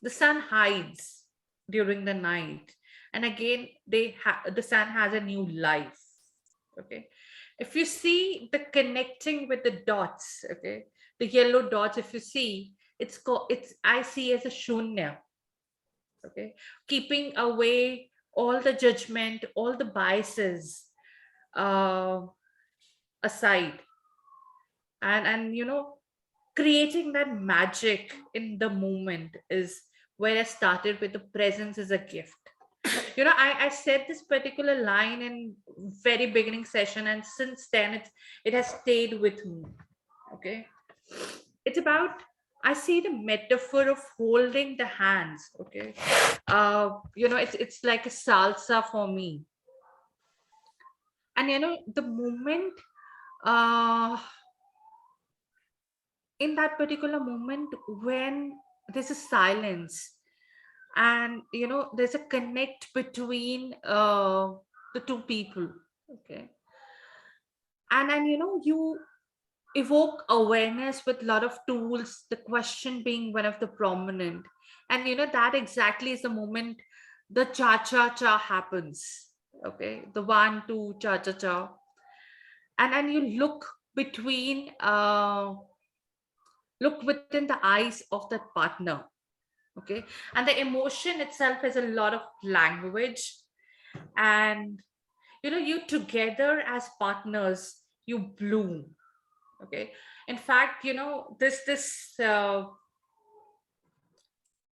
sun hides during the night, and again the sun has a new life. Okay, if you see the connecting with the dots, okay, the yellow dots, if you see, it's I see as a shunya. Okay, keeping away all the judgment, all the biases aside, and creating that magic in the moment is where I started with. The presence is a gift. I said this particular line in very beginning session, and since then it has stayed with me. Okay, it's about, I see the metaphor of holding the hands. Okay, it's like a salsa for me. And the moment, in that particular moment when there's a silence, and there's a connect between the two people. Okay, and you evoke awareness with a lot of tools, the question being one of the prominent. And that exactly is the moment the cha cha cha happens. Okay, the 1 2 cha cha cha. And you between look within the eyes of that partner. Okay, and the emotion itself has a lot of language. And you together as partners, you bloom. Okay, in fact, this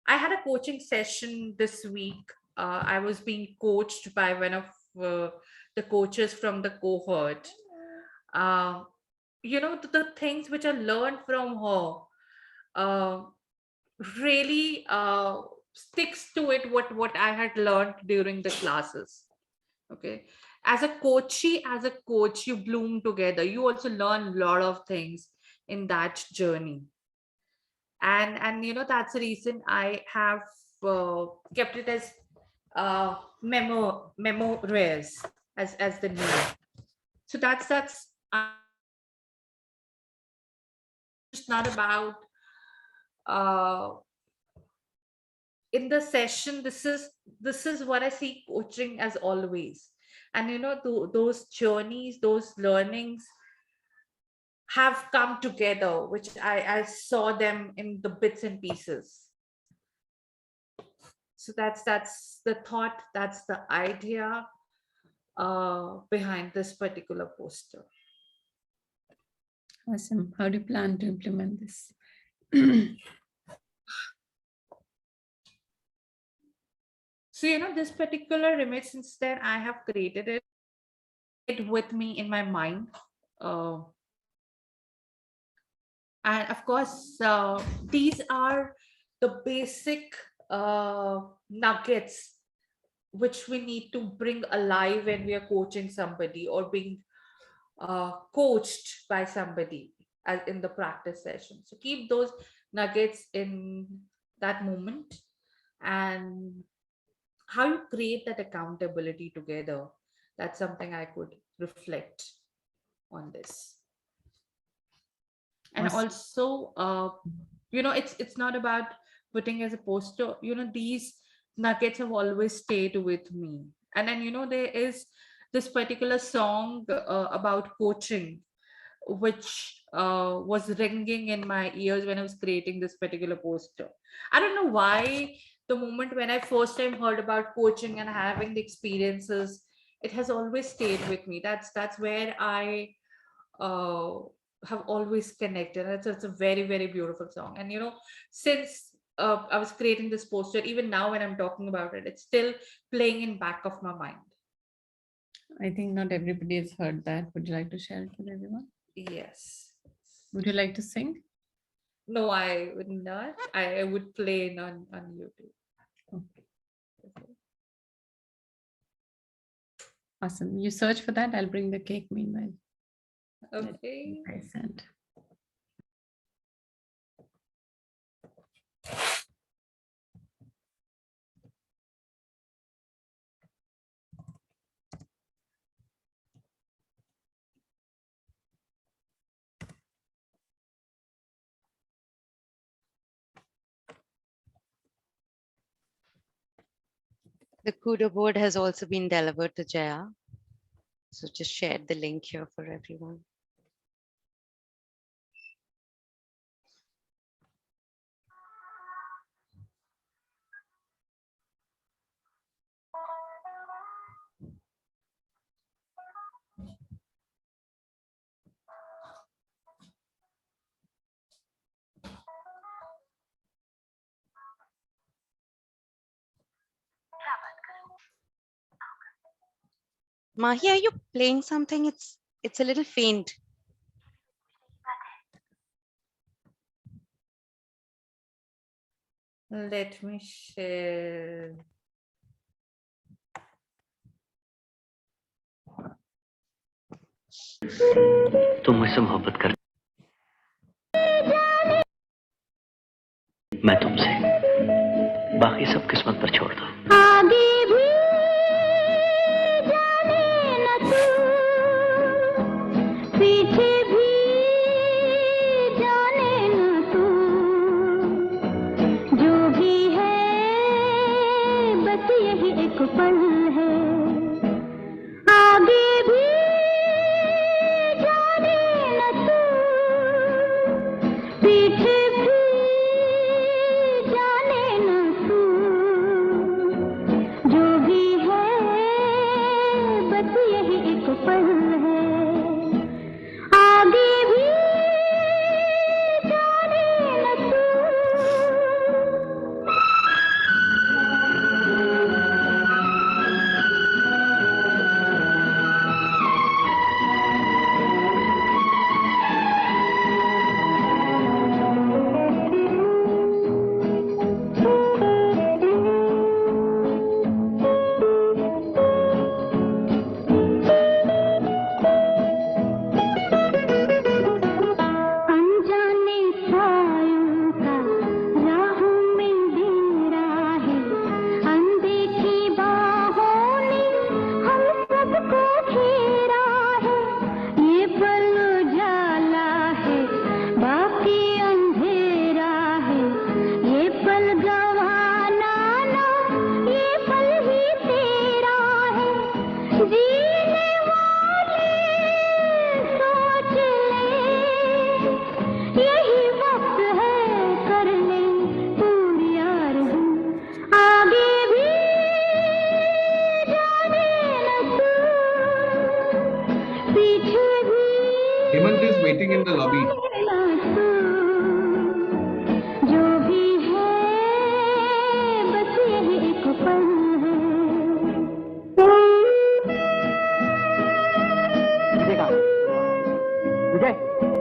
I had a coaching session this week. I was being coached by one of the coaches from the cohort. uh, the things which I learned from her uh, really sticks to it, what I had learned during the classes. Okay, as a coach, you bloom together. You also learn a lot of things in that journey. And that's the reason I have kept it as memo rares as the name. So that's it's not about in the session. This is what I see coaching as always. And those journeys, those learnings have come together, which I saw them in the bits and pieces. So that's the thought, that's the idea behind this particular poster. Awesome. How do you plan to implement this? So this particular image, since then I have created it with me in my mind. And of course, these are the basic nuggets which we need to bring alive when we are coaching somebody or being coached by somebody as in the practice session. So keep those nuggets in that moment, and how you create that accountability together. That's something I could reflect on this. And Awesome. also it's not about putting as a poster. These nuggets have always stayed with me. And then there is this particular song about coaching, which was ringing in my ears when I was creating this particular poster. I don't know why. The moment when I first time heard about coaching and having the experiences, it has always stayed with me. That's where I have always connected. It's a very, very beautiful song. And since I was creating this poster, even now when I'm talking about it, it's still playing in back of my mind. I think not everybody has heard that. Would you like to share it with everyone? Yes. Would you like to sing? No, I would not. I would play it on YouTube. Okay. Awesome. You search for that. I'll bring the cake meanwhile. Okay. I sent. The Kudo board has also been delivered to Jaya. So just shared the link here for everyone. Mahi, are you playing something? It's a little faint. Let me share. तुम मुझसे मोहब्बत कर, मैं तुमसे, बाकी सब किस्मत पर छोड़ दो। आगे भी जाने न तू, पीछे भी जाने न तू, जो भी है बस यही एक पल है। आगे भी जाने न तू, पीछे भी जाने न तू,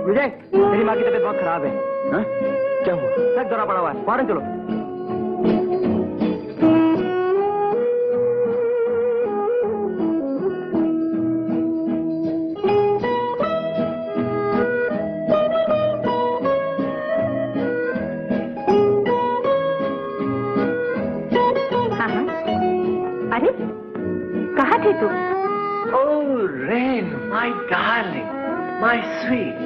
विजय, तेरी माँ की तबीयत बहुत खराब है। हाँ? क्या हुआ? सर दौरा पड़ा हुआ है, फौरन चलो। अरे कहाँ थे तुम? Oh, Rain, my darling, my sweet.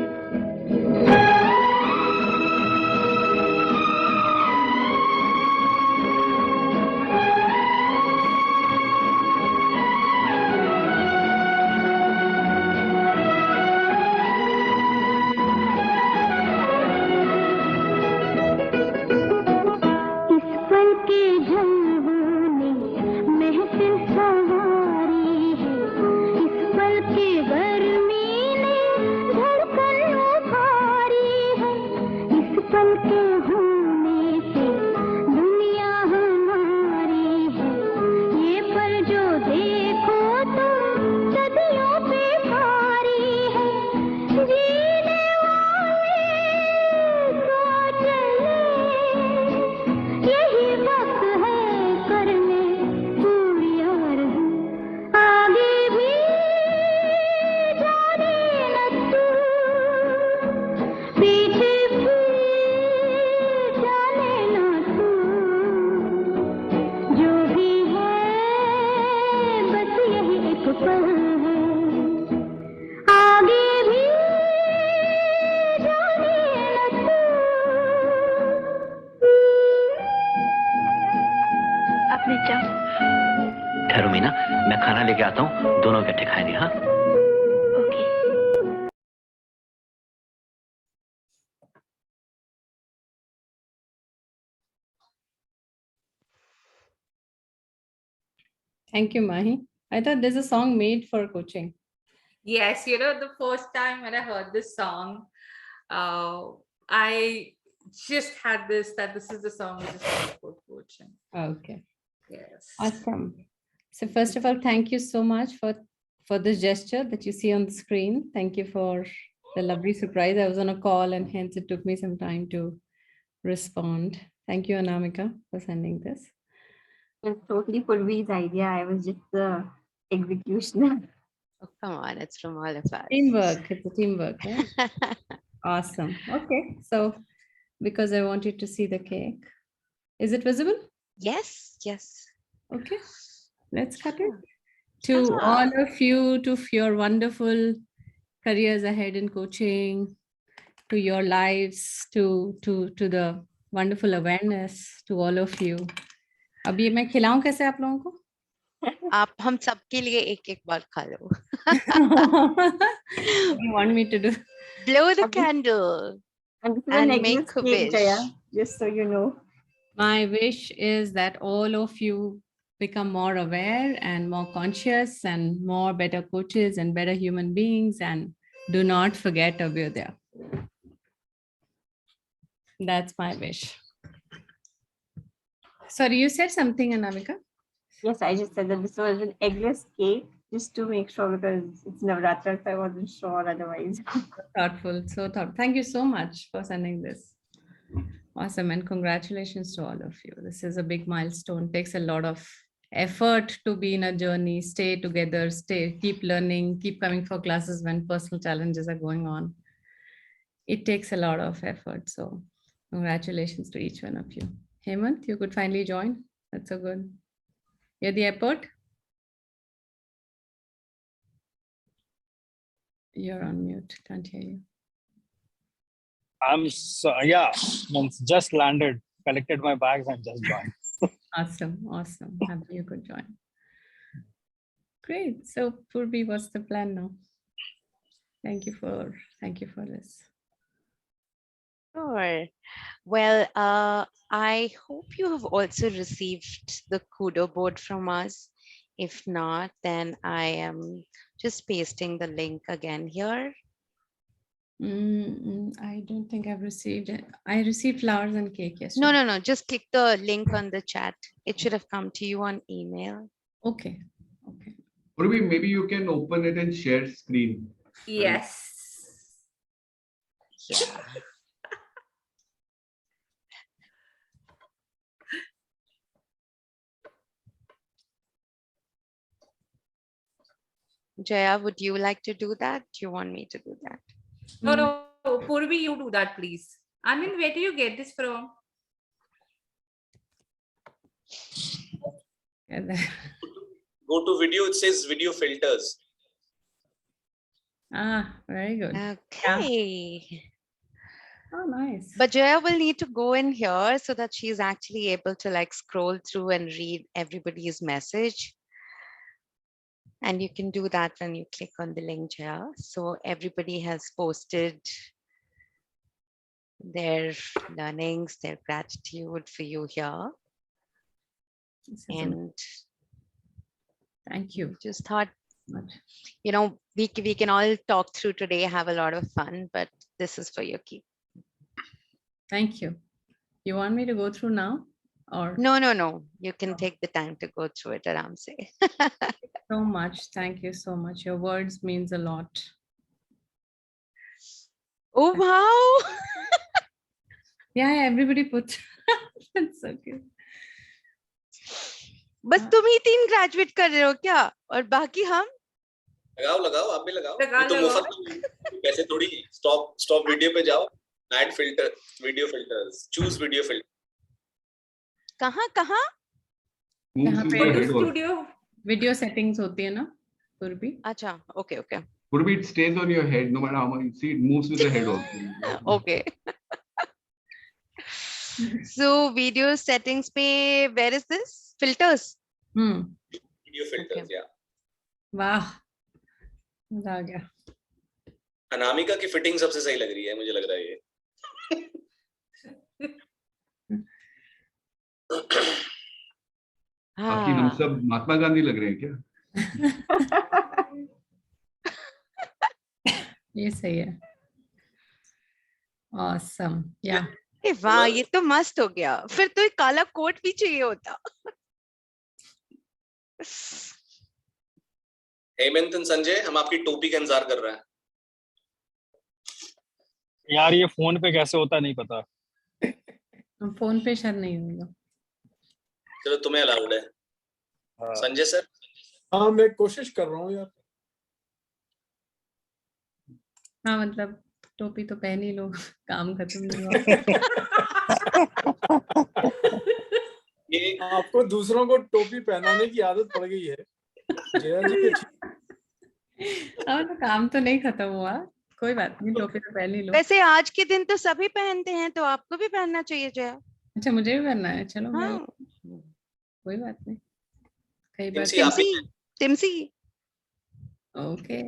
इस पल के झलवाने महफिल सवारी है, इस पल के गर्मी ने धड़कन उखाड़ी है, इस पल के होने से दुनिया हमारी है, ये पल जो देखो तो सदियों पे भारी है, जीने वाले सोच ले यही वक्त है करने पूरी आरज़ू, आगे भी जाने न तू, पीछे भी जाने न तू, जो भी है बस यही एक पल है, आगे भी जाने न तू। अपने जाओ। ठहरो मीना, मैं खाना लेके आता हूँ, दोनों इकट्ठे खाएंगे। हाँ? Okay. Thank you, Mahi. I thought there's a song made for coaching. Yes, the first time when I heard this song, I just had that this is the song which is for coaching. Okay. Yes. Awesome. So first of all, thank you so much for this gesture that you see on the screen. Thank you for the lovely surprise. I was on a call and hence it took me some time to respond. Thank you, Anamika, for sending this. It's totally Purvi's idea. I was just the executioner. Oh, come on, it's from all of us. Teamwork. It's a teamwork, right? Awesome. Okay. So because I wanted to see the cake. Is it visible? Yes, yes. Okay. Let's cut it. To all of you, to your wonderful careers ahead in coaching, to your lives, to the wonderful awareness, to all of you. अभी मैं खिलाऊं कैसे आप लोगों को? आप हम सबके लिए एक-एक बार खा लो. You want me to do? Blow the candle And this is and an make eggless a cake, wish. Jaya, just so you know. My wish is that all of you become more aware and more conscious and more better coaches and better human beings, and do not forget Abhyodaya. That's my wish. Sorry, you said something, Anamika? Yes, I just said that this was an eggless cake, just to make sure, because it's Navratri, so I wasn't sure otherwise. Thoughtful, so thoughtful. Thank you so much for sending this. Awesome, and congratulations to all of you. This is a big milestone. Takes a lot of effort to be in a journey, stay together, keep learning, keep coming for classes when personal challenges are going on. It takes a lot of effort. So congratulations to each one of you. Hemant, you could finally join. That's so good. You're at the airport? You're on mute. Can't hear you. I'm just landed, collected my bags and just joined. Awesome, awesome. Happy you could join. Great. So Purvi, what's the plan now? Thank you for this. Sure. Well, I hope you have also received the Kudo board from us. If not, then I am just pasting the link again here. I don't think I've received it. I received flowers and cake yesterday. No. Just click the link on the chat. It should have come to you on email. Okay. Purvi, maybe you can open it and share screen. Yes. Yeah. Jaya, would you like to do that? Do you want me to do that? No, no, Purvi, you do that, please. I mean, where do you get this from? Go to video, it says video filters. Ah, very good. Okay. Oh, nice. But Jaya will need to go in here so that she's actually able to like scroll through and read everybody's message. And you can do that when you click on the link, Jaya. So everybody has posted their learnings, their gratitude for you here. And thank you. Just thought, you know, we can all talk through today, have a lot of fun, but this is for your keep. Thank you. You want me to go through now? Or No. You can take the time to go through it, Aram se. So much. Thank you so much. Your words means a lot. Oh, wow. Yeah, everybody put. That's so cute. बस तुम ही 3 graduate कर रहे हो क्या और बाकी हम लगाओ आप भी लगाओ ये तो मुफ्त में पैसे थोड़ी स्टॉप वीडियो पे जाओ add filter video filters choose video filter कहाँ यहाँ पे स्टूडियो वीडियो सेटिंग्स होती है ना पूर्वी अच्छा okay Purvi, it stays on your head no matter how much you see, it moves with the head also. Okay. So video settings पे where is this filters? Video filters या वाह मजा आ गया अनामिका की फिटिंग सबसे सही लग रही है मुझे लग रहा है ये बाकी हम सब महात्मा गांधी लग रहे हैं क्या ये सही है awesome yeah वाह ये तो मस्त हो गया फिर तो एक काला कोट भी चाहिए होता हेमंत और संजय हम आपकी टोपी का इंतजार कर रहे हैं यार ये फोन पे कैसे होता नहीं पता फोन पे शायद नहीं होगा चलो तुम्हें अलाउड है संजय सर हाँ मैं कोशिश कर रहा हूँ यार हाँ मतलब टोपी तो पहन ही लो काम खत्म नहीं हुआ ये आपको दूसरों को टोपी पहनाने की आदत पड़ गई है जया जी हाँ तो काम तो नहीं खत्म हुआ कोई बात नहीं टोपी तो पहन ही लो वैसे आज के दिन तो सभी पहनते हैं तो आपको भी पहनना चाहिए जया अच्छा मुझे भी पहनना है चलो हाँ। मैं कोई बात नहीं कई बार टिमसी ओके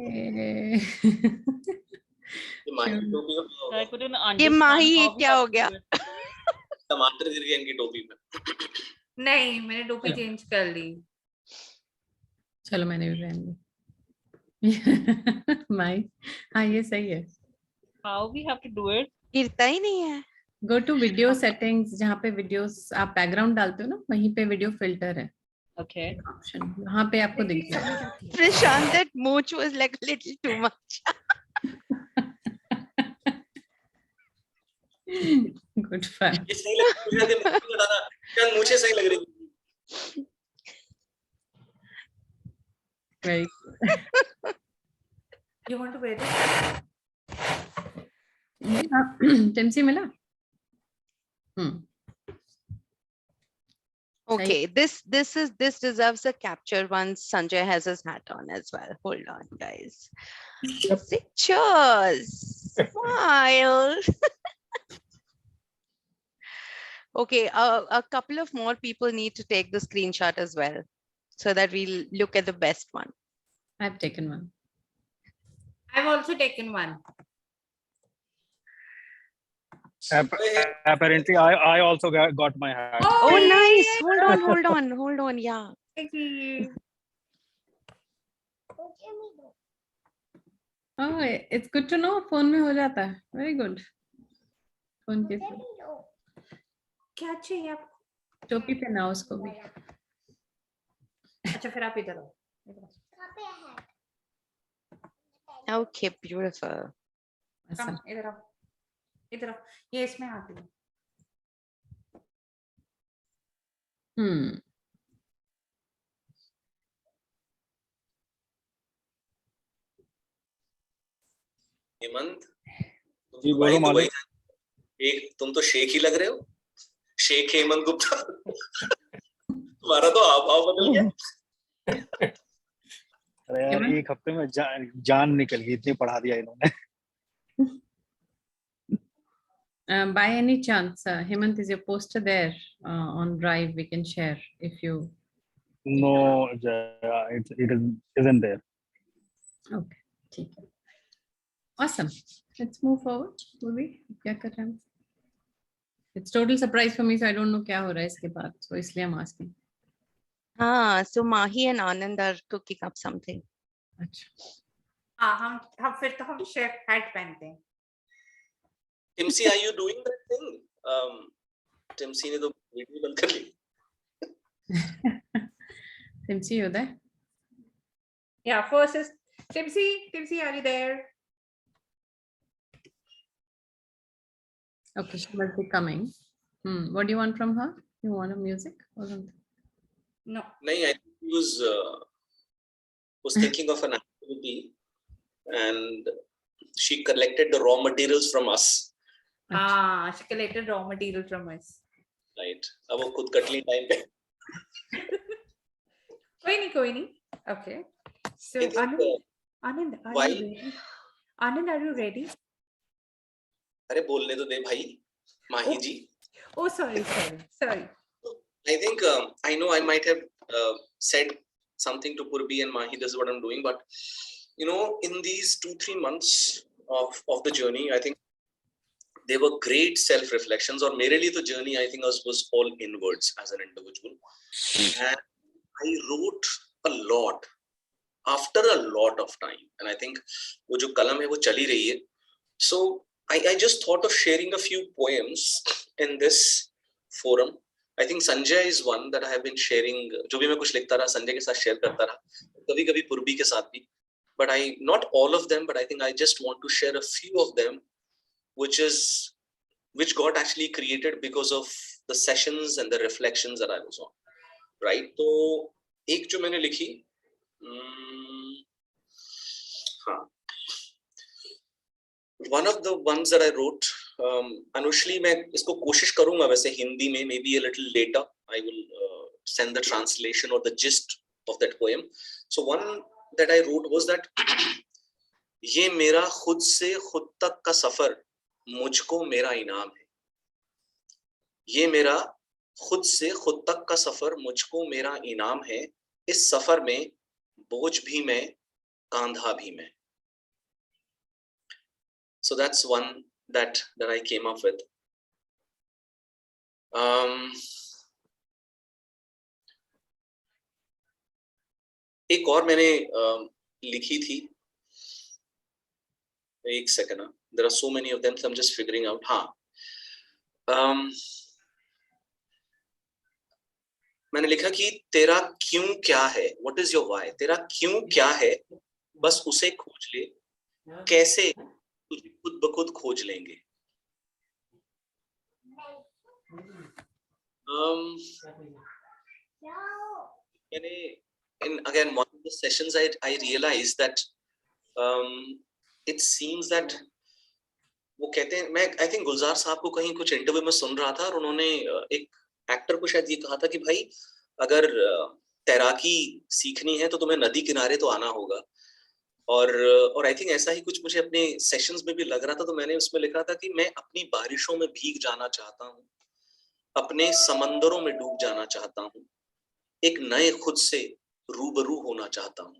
ये माही ये क्या हो गया टमाटर गिर गए इनकी टोपी पे नहीं मैंने टोपी चेंज कर ली चलो मैंने भी पहन ली माई हाँ ये सही है How we have to do it? गिरता ही नहीं है गो टू वीडियो सेटिंग्स जहाँ पे वीडियोस आप बैकग्राउंड डालते हो ना वहीं पे वीडियो फिल्टर है Okay. ऑप्शन वहाँ पे आपको दिख जाएगा Prashant, that mooch was like a little too much. Good fun. ये सही लग रही है क्या मुझे सही लग रही है Very good. You want to wear this? टिमसी मिला Okay, this deserves a capture once Sanjay has his hat on as well. Hold on, guys. Say cheers. Smile. Okay, a couple of more people need to take the screenshot as well, so that we'll look at the best one. I've taken one. I've also taken one. Apparently, I also got my hat. Oh, nice. Hold on. Yeah. Oh, it's good to know. phone में हो जाता है. Very good. phone के through. क्या चाहिए आप टोपी पहनाओ उसको भी. अच्छा फिर आप इधर आओ Okay, beautiful. Come, इधर आओ इधर आओ, ये इसमें आती है। Hmm. हेमंत, जी तो बोलो भाई तो मालिक। एक तुम तो शेख ही लग रहे हो, शेख हेमंत गुप्ता। तुम्हारा तो हाव बदल गया। अरे यार एक हफ्ते में जान निकल गई, इतनी पढ़ा दिया इन्होंने। By any chance, Hemant, is your poster there on Drive? We can share if you. No, isn't there. Okay, ठीक है. Awesome. Let's move forward. Purvi, क्या कर रहे हैं? It's total surprise for me, so I don't know क्या हो रहा है इसके बाद. So इसलिए I'm asking. So Mahi and Anand are cooking up something. अच्छा. हाँ, हम फिर तो हम शेफ हैट पहनते हैं. Timsi, are you doing that thing? Timsi ने तो वीडियो बंद कर ली. Timsi, you there? Yeah, first is Timsi. Timsi, are you there? Okay, she must be coming. What do you want from her? You want a music or something? No. नहीं, I think he was thinking of an activity, and she collected the raw materials from us. She collected raw material from us. Right. अब वो खुद कटली time पे. कोई नहीं. Okay. So I think, Anand, are why- you ready? Anand, are you ready? अरे बोलने तो दे भाई, माही जी. Oh, sorry. I think I know I might have said something to Purbi and Mahi, this is what I'm doing, but you know, in these 2-3 months of the journey, I think they were great self-reflections. और मेरे लिए तो journey I think was all inwards as an individual, and I wrote a lot after a lot of time, and I think वो जो कलम है वो चली रही है. So I just thought of sharing a few poems in this forum. I think Sanjay is one that I have been sharing. जो भी मैं कुछ लिखता रहा संजय के साथ शेयर करता रहा, कभी-कभी पूर्वी के साथ भी. But not all of them, but I think I just want to share a few of them, which got actually created because of the sessions and the reflections that I was on. Right? तो एक जो मैंने लिखी, हाँ. One of the ones that I wrote, Anushli, मैं इसको कोशिश करूँगा वैसे हिंदी में, maybe a little later I will send the translation or the gist of that poem. So one that I wrote was that ये मेरा खुद से खुद तक का सफर मुझको मेरा इनाम है. ये मेरा खुद से खुद तक का सफर मुझको मेरा इनाम है. इस सफर में बोझ भी मैं, कांधा भी मैं. So that's one that I came up with. एक और मैंने लिखी थी. एक second. There are so many of them, so I'm just figuring out. हाँ. मैंने लिखा कि तेरा क्यों क्या है, what is your why? तेरा क्यों क्या है, बस उसे खोज ले, कैसे तुझे खुद ब खुद खोज लेंगे. And again, one of the sessions I realized that it seems that वो कहते हैं, मैं I think गुलजार साहब को कहीं कुछ इंटरव्यू में सुन रहा था और उन्होंने एक एक्टर को शायद ये कहा था कि भाई अगर तैराकी सीखनी है तो तुम्हें नदी किनारे तो आना होगा. और आई थिंक ऐसा ही कुछ मुझे अपने सेशंस में भी लग रहा था. तो मैंने उसमें लिखा था कि मैं अपनी बारिशों में भीग जाना चाहता हूँ, अपने समंदरों में डूब जाना चाहता हूँ, एक नए खुद से रूबरू होना चाहता हूँ.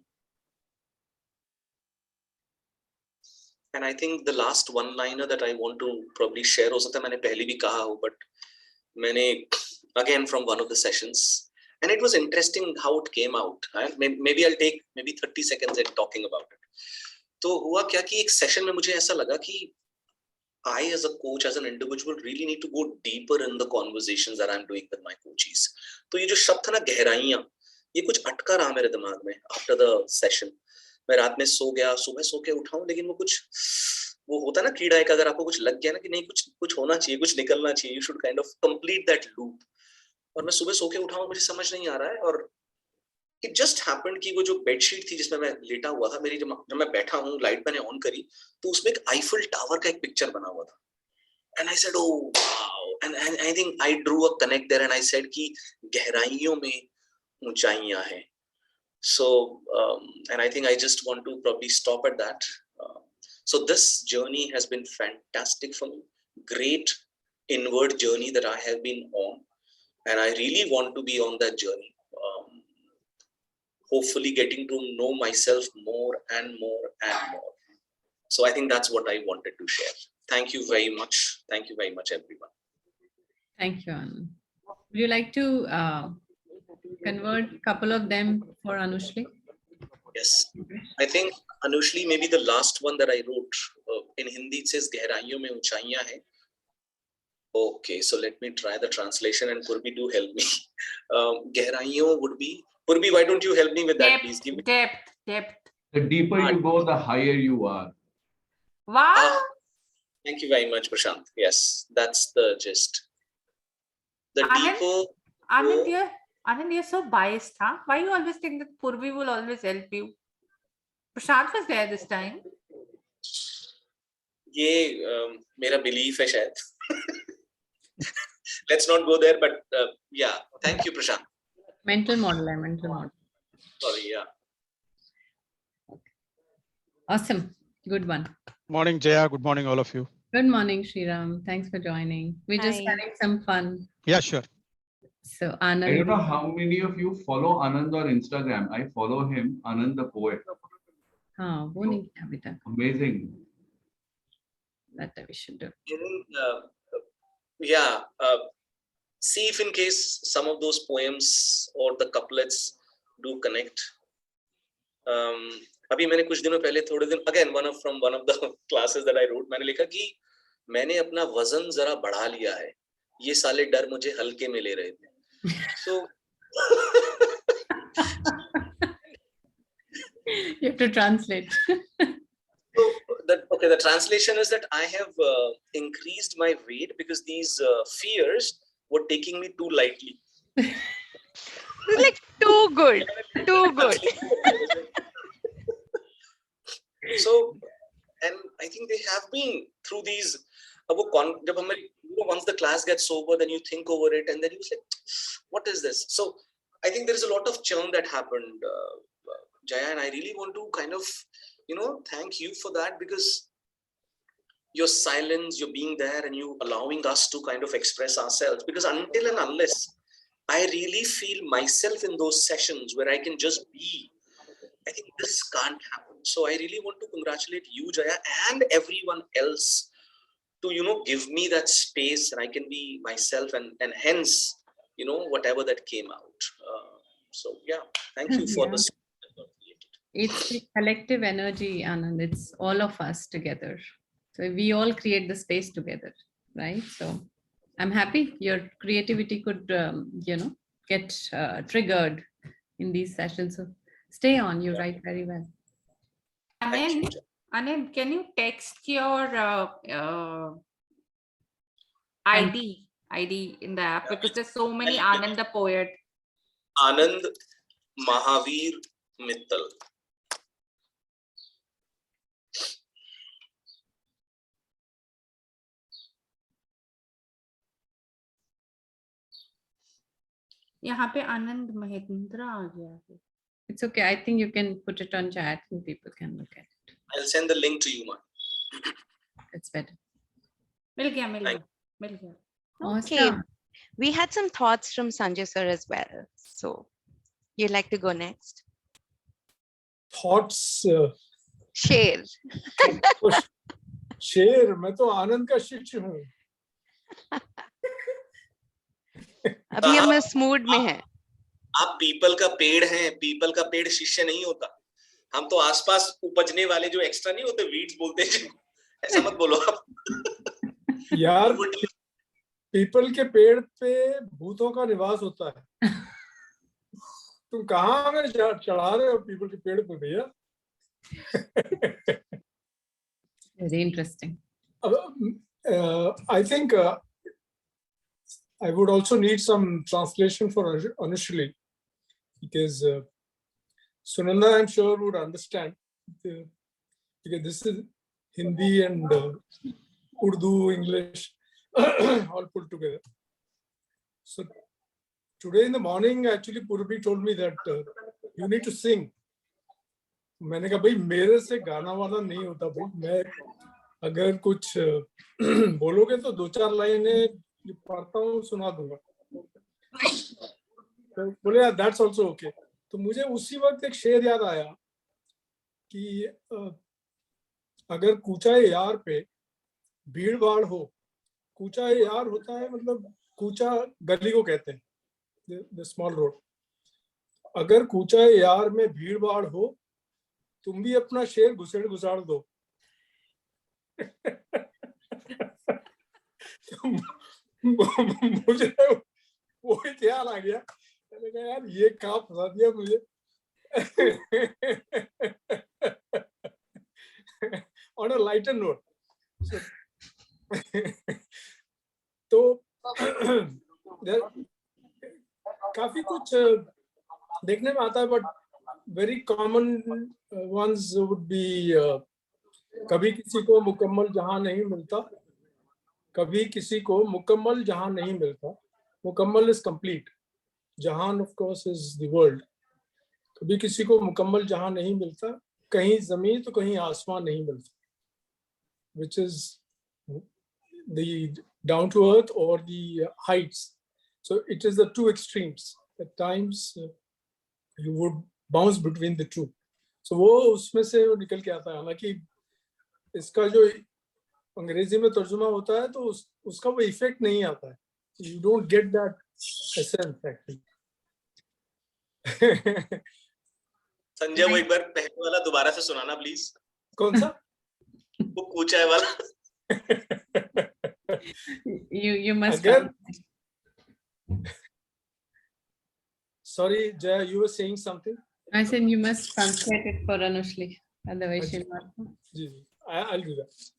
And I think the last one-liner that I want to probably share, हो सकता है मैंने पहले भी कहा हो, but मैंने again from one of the sessions, and it was interesting how it came out. Maybe I'll take maybe 30 seconds in talking about it. तो हुआ क्या कि एक सेशन में मुझे ऐसा लगा कि I as a coach, as an individual, really need to go deeper in the conversations that I'm doing with my coaches. तो ये जो शब्द था ना गहराइयाँ, ये कुछ अटका रहा मेरे दिमाग में after the session. मैं रात में सो गया, सुबह सो के उठाऊं, लेकिन वो कुछ वो होता है ना कीड़ा एक, अगर आपको कुछ लग गया ना कि नहीं कुछ होना चाहिए, कुछ निकलना चाहिए, you should kind of complete that loop. और मैं सुबह सो के उठा हूँ, मुझे समझ नहीं आ रहा है, और इट जस्ट हैपेंड कि वो जो बेडशीट थी जिसमें मैं लेटा हुआ था, मेरी जब मैं बैठा हूँ, लाइट मैंने ऑन करी तो उसमें एक आईफिल टावर का एक पिक्चर बना हुआ था। And I said, oh wow, and I think I drew a connect there, and I said कि गहराइयों में ऊंचाइयां हैं. So and I think I just want to probably stop at that. So this journey has been fantastic for me. Great inward journey that I have been on, and I really want to be on that journey. Hopefully getting to know myself more and more and more. So I think that's what I wanted to share. Thank you very much. Thank you very much, everyone. Thank you, Anand. Would you like to convert a couple of them for Anushli? Yes. I think Anushli, maybe the last one that I wrote in Hindi, it says गहराइयों में ऊंचाइयां हैं. Okay, so let me try the translation, and Purvi, do help me. गहराइयों would be, Purvi, why don't you help me with that, please? Give me Depth. The deeper you go, the higher you are. Wow. Thank you very much, Prashant. Yes, that's the gist. The deeper. Anand, you're so biased, huh? Why you always think that Purvi will always help you? Prashant was there this time. ये मेरा belief है शायद. Let's not go there, but yeah, thank you, Prashant. Mental model. Sorry, yeah. Awesome. Good one. Morning, Jaya. Good morning, all of you. Good morning, Shriram. Thanks for joining. We're just Hi. having some fun. Yeah, sure. So I don't know Anand, how many of you follow Anand on Instagram. I follow him, Anand the poet. हाँ वो नहीं किया अभी तक. Amazing. That we should do. Yeah. See if in case some of those poems or the couplets do connect. अभी मैंने कुछ दिनों पहले थोड़े दिन again from one of the classes that I wrote, मैंने लिखा कि मैंने अपना वजन जरा बढ़ा लिया है, ये साले डर मुझे हल्के में ले रहे थे. So You have to translate. so the translation is that I have increased my weight because these fears were taking me too lightly. Like too good. So, and I think they have been through these. Once the class gets over, then you think over it, and then you say, "What is this?" So, I think there is a lot of churn that happened, Jaya, and I really want to kind of, thank you for that, because your silence, your being there, and you allowing us to kind of express ourselves. Because until and unless I really feel myself in those sessions where I can just be, I think this can't happen. So I really want to congratulate you, Jaya, and everyone else to, give me that space, and I can be myself, and hence, whatever that came out. So yeah, thank you for this. It's a collective energy, Anand. It's all of us together. So we all create the space together, right? So I'm happy your creativity could, get triggered in these sessions. So stay on. You write very well. Anand, can you text your ID in the app, because there's so many Anand the poet. Anand Mahavir Mittal. यहाँ पे आनंद महेंद्र आ गया है. It's okay. I think you can put it on chat and people can look at it. I'll send the link to you, man. It's better. मिल गया. Okay. We had some thoughts from Sanjay sir as well. So you'd like to go next? Thoughts? Share. Share. मैं तो आनंद का शिष्य हूँ. अभी हम इस mood में हैं. आप पीपल का पेड़ हैं, पीपल का पेड़ शिष्य नहीं होता. हम तो आसपास उपजने वाले जो एक्स्ट्रा नहीं होते, वीड्स बोलते हैं, ऐसा मत बोलो आप. यार पीपल के पेड़ पे भूतों का निवास होता है. तुम कहाँ हमें चढ़ा रहे हो पीपल के पेड़ पे भैया? Very interesting. I think I would also need some translation for Anushli, because Sunanda, I'm sure, would understand, because this is Hindi and Urdu, English, all put together. So today in the morning, actually, Purvi told me that you need to sing. मैंने कहा भाई मेरे से गाना वाना नहीं होता भाई, मैं अगर कुछ बोलोगे तो 2-4 लाइनें पढ़ता हूँ सुना दूंगा. तो बोले यार that's also okay. तो मुझे उसी वक्त एक शेर याद आया कि अगर कूचा यार पे भीड़ भाड़ हो, कूचा यार होता है मतलब कूचा गली को कहते हैं, the small road. अगर कूचा यार में भीड़ भाड़ हो, तुम भी अपना शेर घुसेड़ घुसाड़ दो. मुझे वो ख्याल आ गया, मैंने कहा यार ये कहाँ फंसा दिया मुझे. On a lighter note. तो काफी कुछ देखने में आता है, but very common ones would be कभी किसी को मुकम्मल जहां नहीं मिलता, कभी किसी को मुकम्मल जहां नहीं मिलता. मुकम्मल is complete. जहान of course is the world. कभी किसी को मुकम्मल जहां नहीं मिलता, कहीं जमीन तो कहीं आसमान नहीं मिलता, which is the down to earth or the heights. So it is the two extremes. At times you would bounce between the two. So वो उसमें से वो निकल के आता है. हालांकि इसका जो अंग्रेजी में तर्जुमा होता है तो उसका वो इफेक्ट नहीं आता है. You don't get that essence actually. Sanjay वो एक बार पहले वाला दोबारा से सुनाना प्लीज. कौन सा? वो कूचा है वाला. You must. Sorry, Jaya, you were saying something. I said you must translate it for Anushli. Otherwise, she'll not. Ji, I'll do that.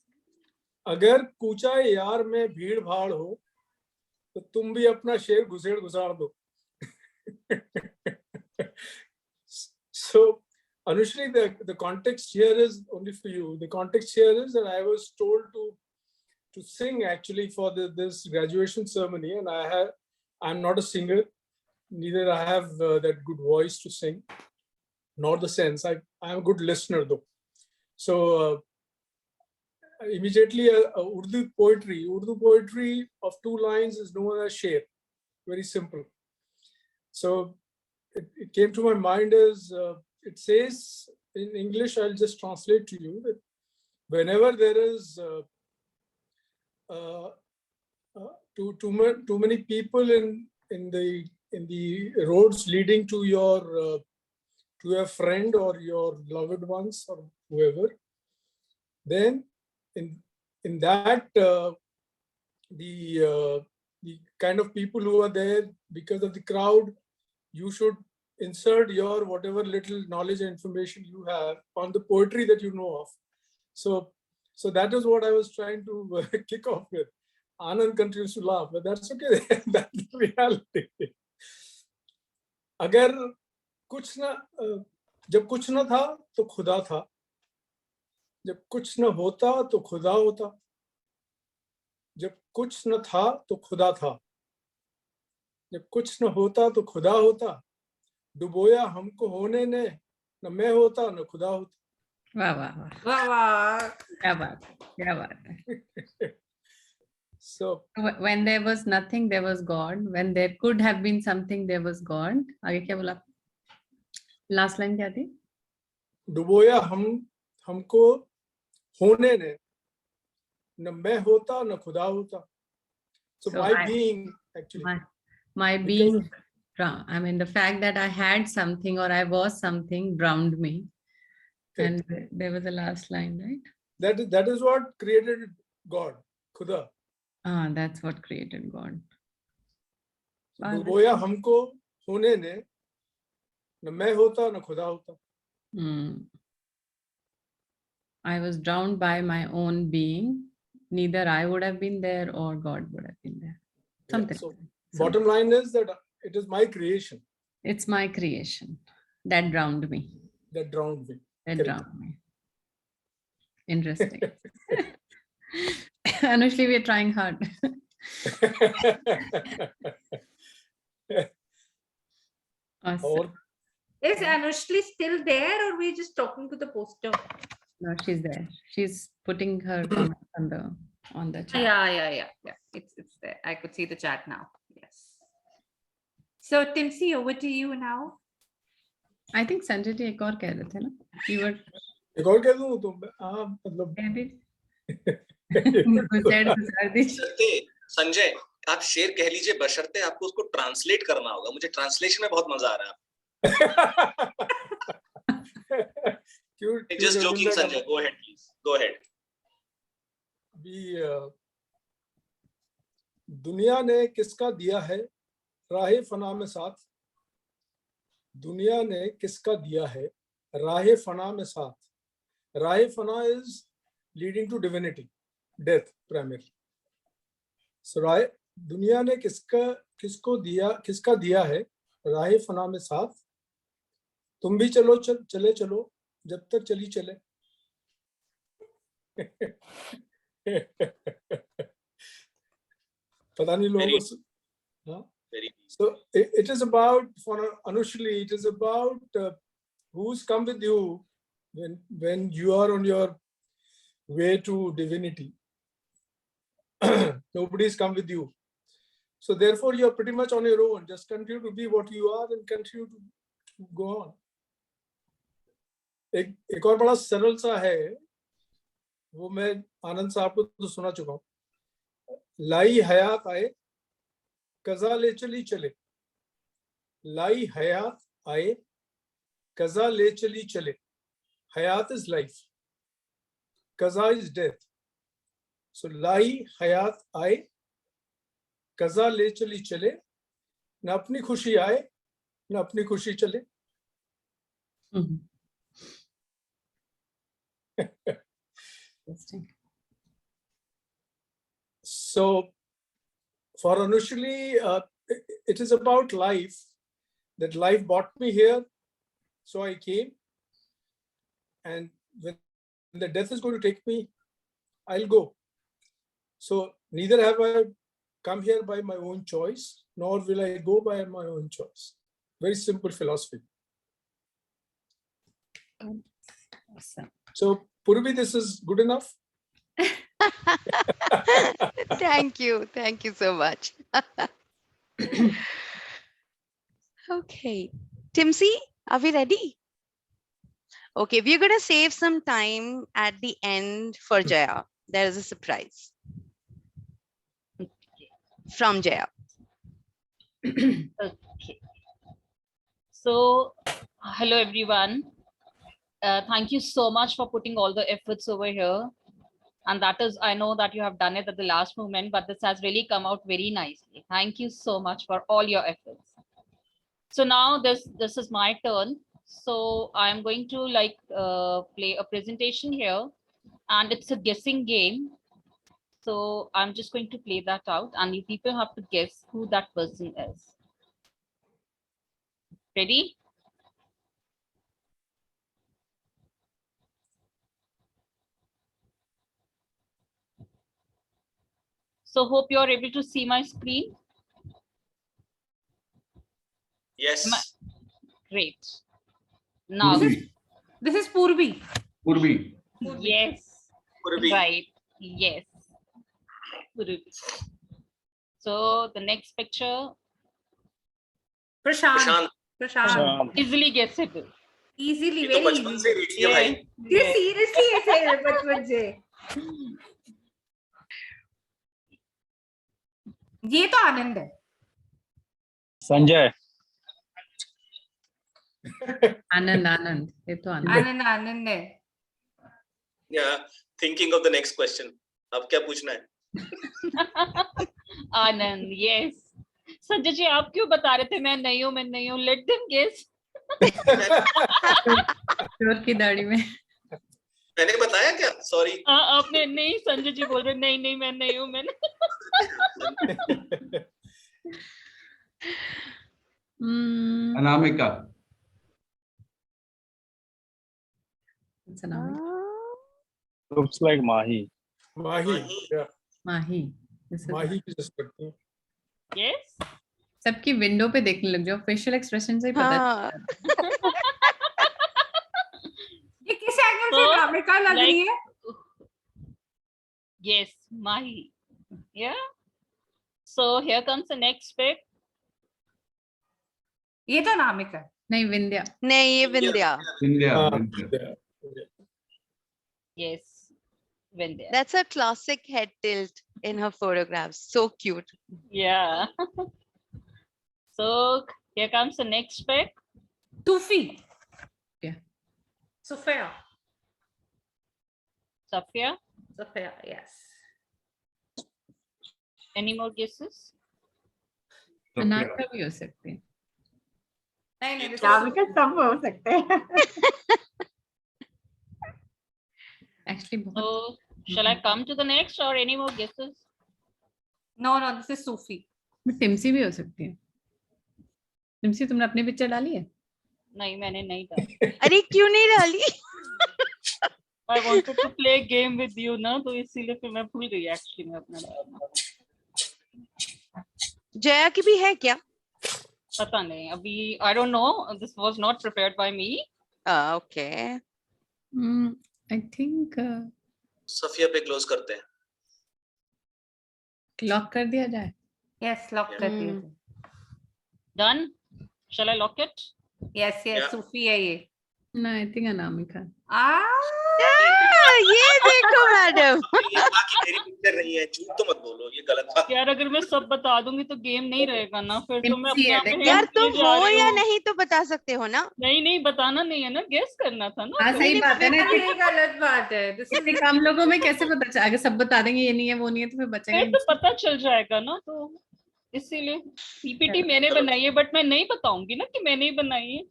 अगर कूचा यार में भीड़ भाड़ हो, तो तुम भी अपना शेर घुसेड़ घुसाड़ दो. So, Anushli, the context here is only for you. The context here is that I was told to sing actually for this graduation ceremony, and I'm not a singer, neither I have that good voice to sing, nor the sense. I'm a good listener though. So immediately Urdu poetry of 2 lines is known as sher, very simple. So it came to my mind as it says in English. I'll just translate to you that whenever there is too many people in the roads leading to your friend or your loved ones or whoever, then in that the kind of people who are there because of the crowd, you should insert your whatever little knowledge and information you have on the poetry that you know of. So that is what I was trying to kick off with. Anand continues to laugh, but that's okay. That's the reality. अगर कुछ ना जब कुछ ना था तो खुदा था, जब कुछ न होता तो खुदा होता, जब कुछ न था तो खुदा था, जब कुछ न होता तो खुदा होता, डुबोया हमको होने ने, न मैं होता न खुदा होता. वाह वाह वाह वाह वाह, क्या बात है. So when there was nothing, there was God. When there could have been something, there was God. आगे क्या बोला? Last line क्या थी? डुबोया हमको होने ने, न मैं होता न खुदा होता. So my being actually. My being, I mean the fact that I had something or I was something drowned me. And there was the last line, right? That is what created God, खुदा. That's what created God. डुबोया हमको होने ने, न मैं होता न खुदा होता. I was drowned by my own being. Neither I would have been there or God would have been there. Something. So So bottom line is that it is my creation it's my creation that drowned me. that drowned me. That Correct. drowned me. Interesting. Honestly, we're trying hard. Awesome. Or Is Anushli still there, or we just talking to the poster? No, she's there. She's putting her comment on the chat. Yeah. It's there. I could see the chat now. Yes. So Timsi, over to you now. I think Sanjay ji एक और कह रहे थे ना? You were एक और कह दूं तो मतलब संजय, आप शेर कह लीजिए, बशर्ते आपको उसको ट्रांसलेट करना होगा. मुझे ट्रांसलेशन में बहुत मजा आ रहा है. Just joking, Sanjay. Go ahead, please. Go ahead. अभी दुनिया ने किसका दिया है राहे फना में साथ. दुनिया ने किसका दिया है राहे फना में साथ. राहे फना is leading to divinity, death primarily. So राहे दुनिया ने किसका दिया है राहे फना में साथ. तुम भी चलो चले चलो जब तक चली चले. पता नहीं लोगों को. So it is about, for Anushli, it is about who's come with you when you are on your way to divinity. Nobody's come with you. So therefore you're pretty much on your own. Just continue to be what you are and continue to go on. एक और बड़ा सरल सा है, वो मैं आनंद साहब को तो सुना चुका हूँ. लाई हयात आए कज़ा ले चली चले. लाई हयात आए कज़ा ले चली चले. Hayat is life, kaza is death. So लाई हयात आए कज़ा ले चली चले. न अपनी खुशी आए न अपनी खुशी चले. So for Anushli, it is about life, that life brought me here, so I came, and when the death is going to take me, I'll go. So neither have I come here by my own choice, nor will I go by my own choice. Very simple philosophy. Awesome. So Purvi, this is good enough? Thank you so much. Okay, Timsi, are we ready? Okay, we're going to save some time at the end for Jaya. There is a surprise from Jaya. Okay. So, hello everyone. Thank you so much for putting all the efforts over here. And that is, I know that you have done it at the last moment, but this has really come out very nicely. Thank you so much for all your efforts. So now this is my turn. So I'm going to play a presentation here, and it's a guessing game. So I'm just going to play that out, and you people have to guess who that person is. Ready? So hope you're able to see my screen. Yes. Great. Now this is Purvi. Purvi. Yes. Purvi. Right. Yes. Purvi. So the next picture. Prashant. Easily guessable. Easily, ये तो very बचपन से easy. ready है भाई. ये seriously ऐसे बचपन से. ये तो आनंद है. संजय. आनंद ये तो आनंद है. Yeah, thinking of the next question. अब क्या पूछना है? आनंद, yes. संजय जी आप क्यों बता रहे थे मैं नहीं हूँ? Let them guess. चोर की दाढ़ी में. मैंने बताया क्या? सॉरी। आपने नहीं, संजय जी बोल रहे नहीं नहीं मैं नहीं हूँ, मैंने Anamika. It's Anamika. Looks like Mahi. Mahi. Yeah. Mahi. This is Mahi की just करते हैं. yes सबकी विंडो पे देखने लग जाओ, फेशियल एक्सप्रेशन से ही पता हाँ. ये किस एंगल से So, अनामिका लग रही like- है? yes Mahi, yeah. So here comes the next pick. ये तो अनामिका है. नहीं, विंध्या. नहीं, ये विंध्या. India. हाँ, India. yeah. Yes, Vindhya. That's a classic head tilt in her photographs. So cute. Yeah. So here comes the next pick. Tufi. Yeah. Sophia. Safia. Sophia, yes. Any more guesses? Anamika भी हो सकती है. नहीं नहीं, अनामिका सब हो सकते हैं. Actually बहुत. So shall I come to the next or any more guesses? No, no, this is Sufi. टिम्सी भी हो सकती है. टिम्सी, तुमने अपनी पिक्चर डाली है? नहीं, मैंने नहीं डाला. अरे क्यों नहीं डाली? I wanted to play a game with you ना, तो इसीलिए फिर मैं भूल गई actually मैं अपना डालना. जया की भी है क्या? पता नहीं अभी. I don't know. This was not prepared by me. Okay. I think Safia पे क्लोज करते हैं. लॉक कर दिया जाए. Yes, lock कर दिया. Done. Shall I lock it? Yes, yes, Yeah. Sufi है ये. No, I think Anamika. ये देखो मैडम. ये बाकी मेरी पिक्चर नहीं है. झूठ तो मत बोलो, ये गलत बात. यार अगर मैं सब बता दूंगी तो गेम नहीं रहेगा ना, फिर तो मैं MC अपने है, आप में यार hint तुम दिए जा हो रही या हूँ. नहीं तो बता सकते हो ना. नहीं नहीं बताना नहीं है ना, गेस करना था ना. हाँ, तो सही बात है ना. ये गलत बात है. This is इतने कम लोगों में कैसे पता चला? अगर सब बता देंगे ये नहीं है वो नहीं है तो फिर बचेगा. फिर तो पता चल जाएगा ना, तो इसीलिए पीपीटी मैंने बनाई है बट मैं नहीं बताऊंगी ना कि मैंने ही बनाई है.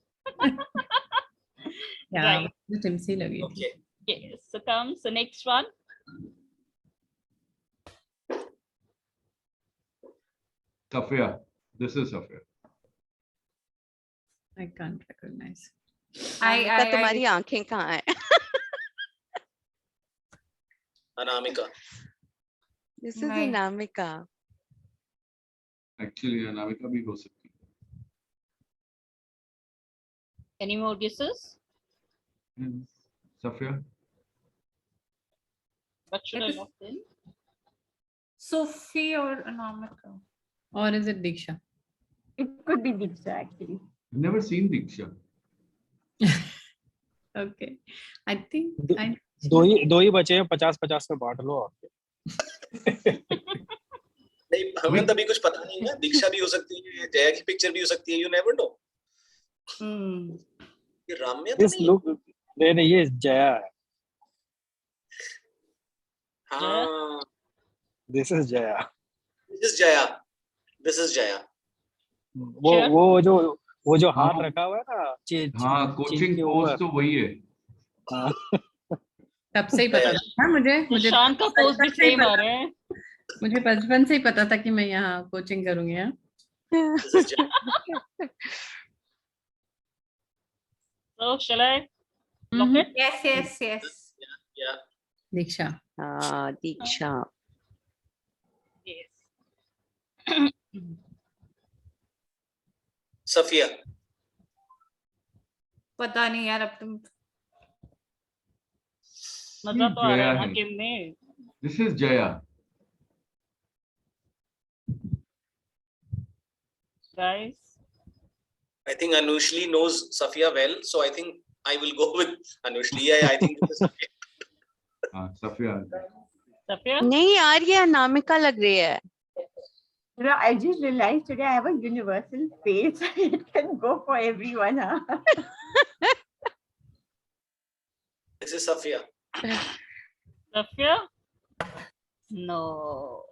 यार Right. मुझे टिम्सी लगी थी. Okay. Yes, so comes the next one. Safia. This is Safia. I can't recognize. Anamika, तुम्हारी आंखें कहाँ है? अनामिका. This is नहीं. अनामिका. Actually, अनामिका भी हो सकती है. Any more guesses? Safia. What should I lock in? Sufi or Anamika? Or is it Diksha? It could be Diksha actually. I've never seen Diksha. Okay. I think I दो ही बचे हैं. 50-50 पे बांट लो आपके. नहीं, हमें तभी कुछ पता नहीं है. दीक्षा भी हो सकती है, जया की पिक्चर भी हो सकती है. You never know. ये राम्या तो This नहीं. look. नहीं ये जया है. हाँ. This is Jaya. This is Jaya. This is Jaya. वो जो हाथ रखा हुआ है ना. हाँ, कोचिंग पोज तो वही है. तब से ही पता था मुझे शान का पोज भी सेम आ रहे हैं. मुझे बचपन से ही पता था कि मैं यहाँ कोचिंग करूंगी. This is Jaya. So shall I lock it? Yes, yes, yes. Yeah. Diksha. Diksha. Yes. Safia. पता नहीं यार, अब तुम. मजा तो आ रहा है ना Jaya गेम में. This is Jaya. Guys. I think Anushli knows Safia well, so I think I will go with Anushli. Yeah, I think this is Safia. Safia. Safia? नहीं यार ये अनामिका लग रही है. You know, I just realized today I have a universal face. It can go for everyone. Huh? This is Safia. Safia? No.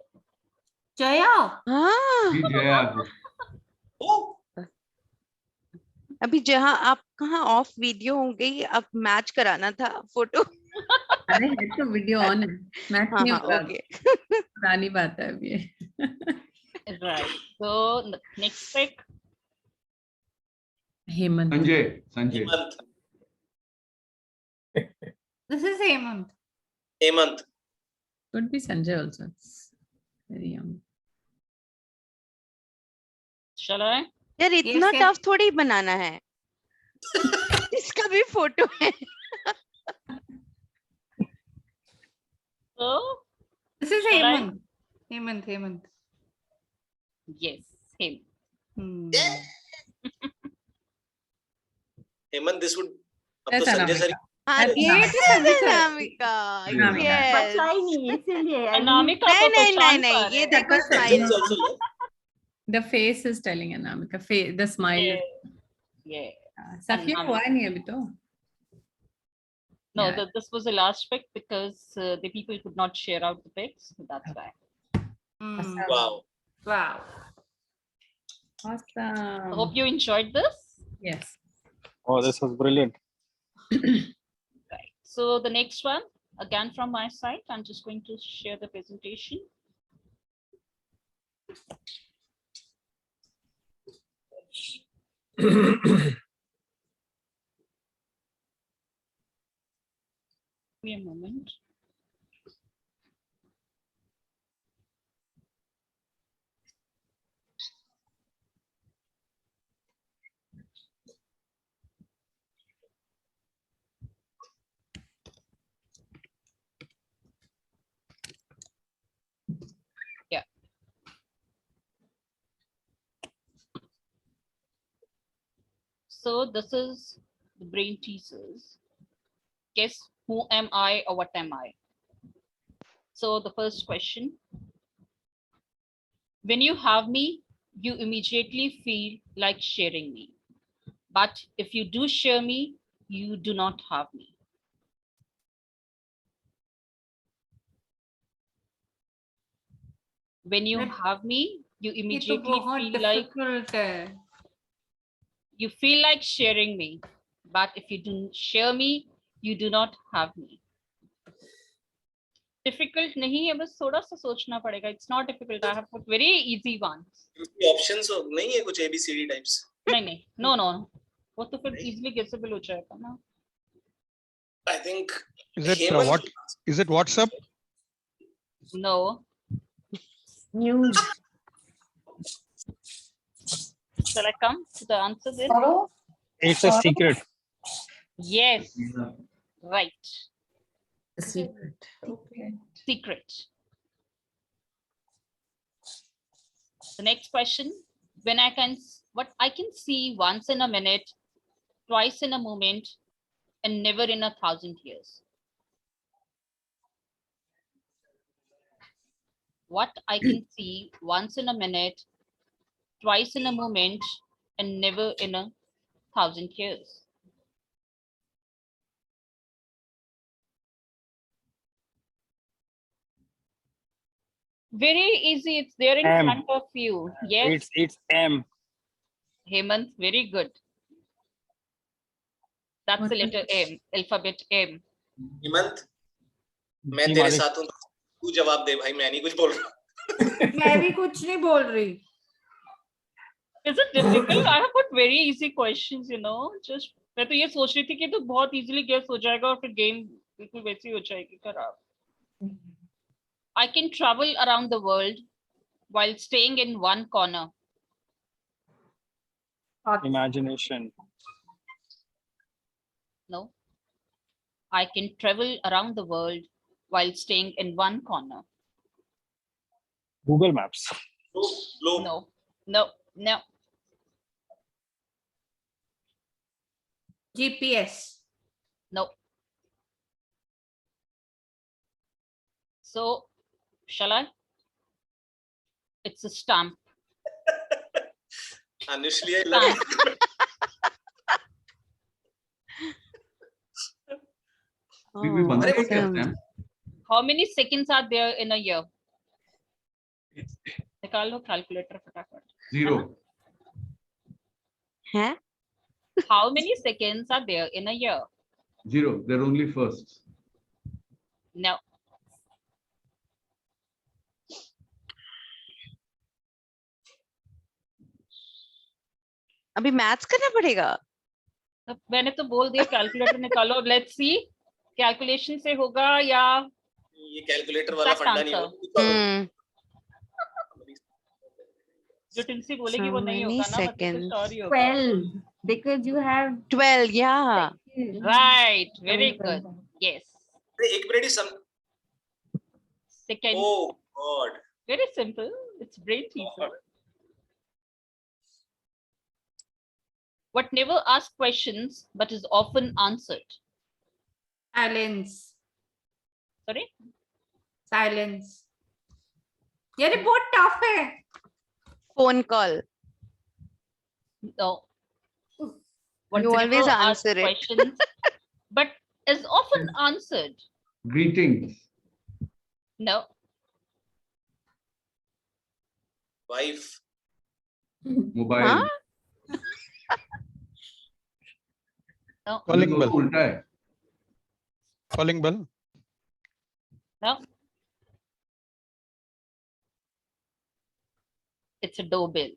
Jaya. Jaya. Oh. अभी जहाँ आप कहाँ ऑफ वीडियो हो गई, अब मैच कराना था फोटो. अरे है तो वीडियो ऑन है, मैच हाँ नहीं हाँ होता, ओके पुरानी बात है अब ये। Right. So next pick. Hemant. Sanjay. Hemant. This is Hemant. Hemant. Could be Sanjay also. It's very young. Shall I? यार इतना yes. टफ थोड़ी बनाना है, इसका भी फोटो है। So This is shall I? Hemant. Hemant. Yes, him. Hemant, this would. अब That's तो Sanjay sir. हाँ That's ये Anamika. तो अनामिका, Anamika. yes। बचा ही नहीं है इसीलिए I mean, Anamika नहीं को नहीं नहीं पहचान नहीं, पा ये रहे हैं। देखो Sanjay smile. also. No? The face is telling Anamika. The smile. Yeah. is- Yeah. Safia Anamika. हुआ नहीं अभी तो। No, Yeah. this was the last pick because the people could not share out the picks. That's why. Awesome. Wow. Wow. I Awesome. hope you enjoyed this. Yes. Oh, this was brilliant. Right. So the next one, again from my side, I'm just going to share the presentation. Give me a moment. Yeah. So this is the brain teasers. Guess who am I or what am I? So the first question. When you have me, you immediately feel like sharing me. But if you do share me, you do not have me. When you have me, you ये तो immediately बहुत feel like difficult है. you feel like sharing me. But if you do share me, you do not have me. Difficult नहीं है, बस थोड़ा सा सोचना पड़ेगा. It's not difficult. I have put very easy ones. Options नहीं है कुछ ABCD types. नहीं, no. वो तो फिर easily guessable हो जाएगा ना. I think. Is it Hemant. what? Is it WhatsApp? No. news. Shall I come to the answer then? It's a secret. Yes. Right. The secret. Okay. Secret. The next question. What I can see once in a minute, twice in a moment, and never in 1,000 years. What I can see once in a minute, twice in a moment, and never in 1,000 years. Very easy. It's there in M. front of you. Yes. It's M. Hemant, very good. That's What the letter is- M, alphabet M. Hemant, मैं जी, तेरे मालिक। साथ हूँ. तू जवाब दे भाई, मैं नहीं कुछ बोल रहा. मैं भी कुछ नहीं बोल रही. Is it difficult? I have put very easy questions, you know. Just मैं तो ये सोच रही थी कि तो बहुत easily guess हो जाएगा और फिर game बिल्कुल वैसी हो जाएगी खराब. I can travel around the world while staying in one corner. Imagination. No. I can travel around the world while staying in one corner. Google Maps. Globe. No. GPS. No. So, shall I? It's a stamp. Honestly, I love it. Oh, बनता है क्या awesome. Sam? How many seconds are there in a year? निकाल लो calculator फटाफट. 0. हैं? How many seconds are there in a year? 0. They're only firsts. No. अभी maths करना पड़ेगा. अब मैंने तो बोल दिया कैलकुलेटर निकालो. लेट्स सी कैलकुलेशन से होगा या ये कैलकुलेटर वाला exact फंडा नहीं answer. होगा. जो टिल्सी बोलेगी So वो नहीं many होगा ना, मतलब कुछ seconds. और ही होगा. 12, because you have 12, yeah. Right, very good. Yes. एक minute he some. Second. Oh God. Very simple. It's brain thesis. What never asks questions but is often answered. Silence. Sorry? Silence. यार ये बहुत tough है. Phone call. No. What You never always asks answer it. questions but is often answered. Greetings. No. Wife. Mobile. Huh? No. Calling ये bell. तो उल्टा है. Calling bell. No. It's a doorbell.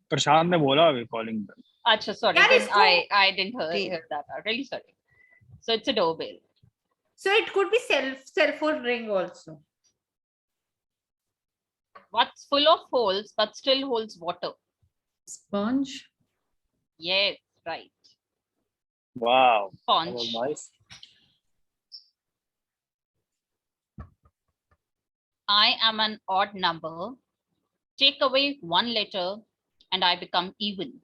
प्रशांत ने बोला अभी calling bell. Acha, sorry. Yaar, Then isko- I didn't hear that. I'm really sorry. So it's a doorbell. So it could be cell phone ring also. What's full of holes but still holds water? Sponge. Yes, right. Wow. That was Sponge. nice. I am an odd number. Take away one letter and I become even.